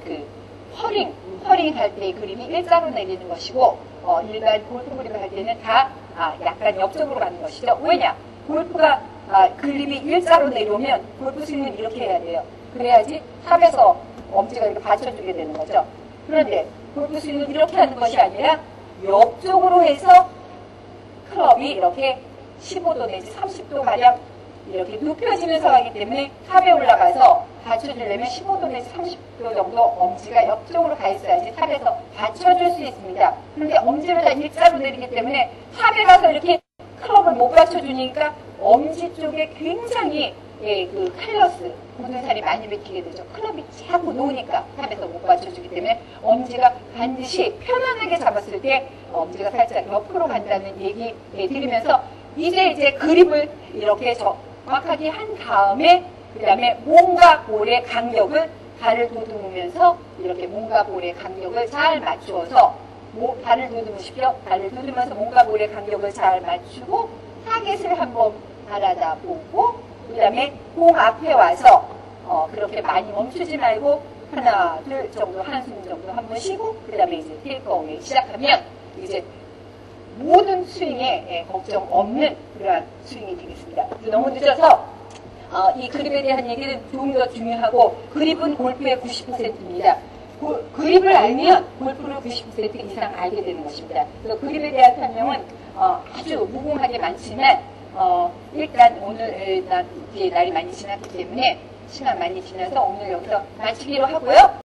그 허링 할 때의 그립이 일자로 내리는 것이고 일반 골프 그립을 할 때는 다 약간 옆쪽으로 가는 것이죠. 왜냐? 골프가 그립이 일자로 내려오면 골프 스윙은 이렇게 해야 돼요. 그래야지 탑에서 엄지가 이렇게 받쳐주게 되는 거죠. 그런데 골프 스윙은 이렇게 하는 것이 아니라 옆쪽으로 해서 클럽이 이렇게 15도 내지 30도 가량 이렇게 눕혀지면서 가기 때문에 탑에 올라가서 받쳐주려면 15도 내지 30도 정도 엄지가 옆쪽으로 가 있어야지 탑에서 받쳐줄 수 있습니다. 그런데 엄지를 다 일자로 내리기 때문에 탑에 가서 이렇게 클럽을 못 받쳐주니까 엄지 쪽에 굉장히 그 칼러스, 굳은 살이 많이 맥히게 되죠. 클럽이 자꾸 놓으니까 탑에서 못 받쳐주기 때문에 엄지가 반드시 편안하게 잡았을 때 엄지가 살짝 옆으로 간다는 얘기 드리면서 이제 그립을 이렇게 정확하게 한 다음에 그 다음에 몸과 볼의 간격을 발을 더듬으면서 이렇게 몸과 볼의 간격을 잘 맞추어서 발을 더듬으십시오. 발을 더듬으면서 몸과 볼의 간격을 잘 맞추고 타겟을 한번 바라다 보고 그 다음에 공 앞에 와서 그렇게 많이 멈추지 말고 하나, 둘 정도 한숨 정도 한번 쉬고 그 다음에 이제 테이크어웨이 시작하면 이제 모든 스윙에 걱정 없는 그러한 스윙이 되겠습니다. 너무 늦어서 이 그립에 대한 얘기는 좀 더 중요하고 그립은 골프의 90%입니다. 그립을 알면 골프를 90% 이상 알게 되는 것입니다. 그래서 그립에 대한 설명은 아주 무궁하게 많지만 일단 오늘 날이 많이 지났기 때문에 시간 많이 지나서 오늘 여기서 마치기로 하고요.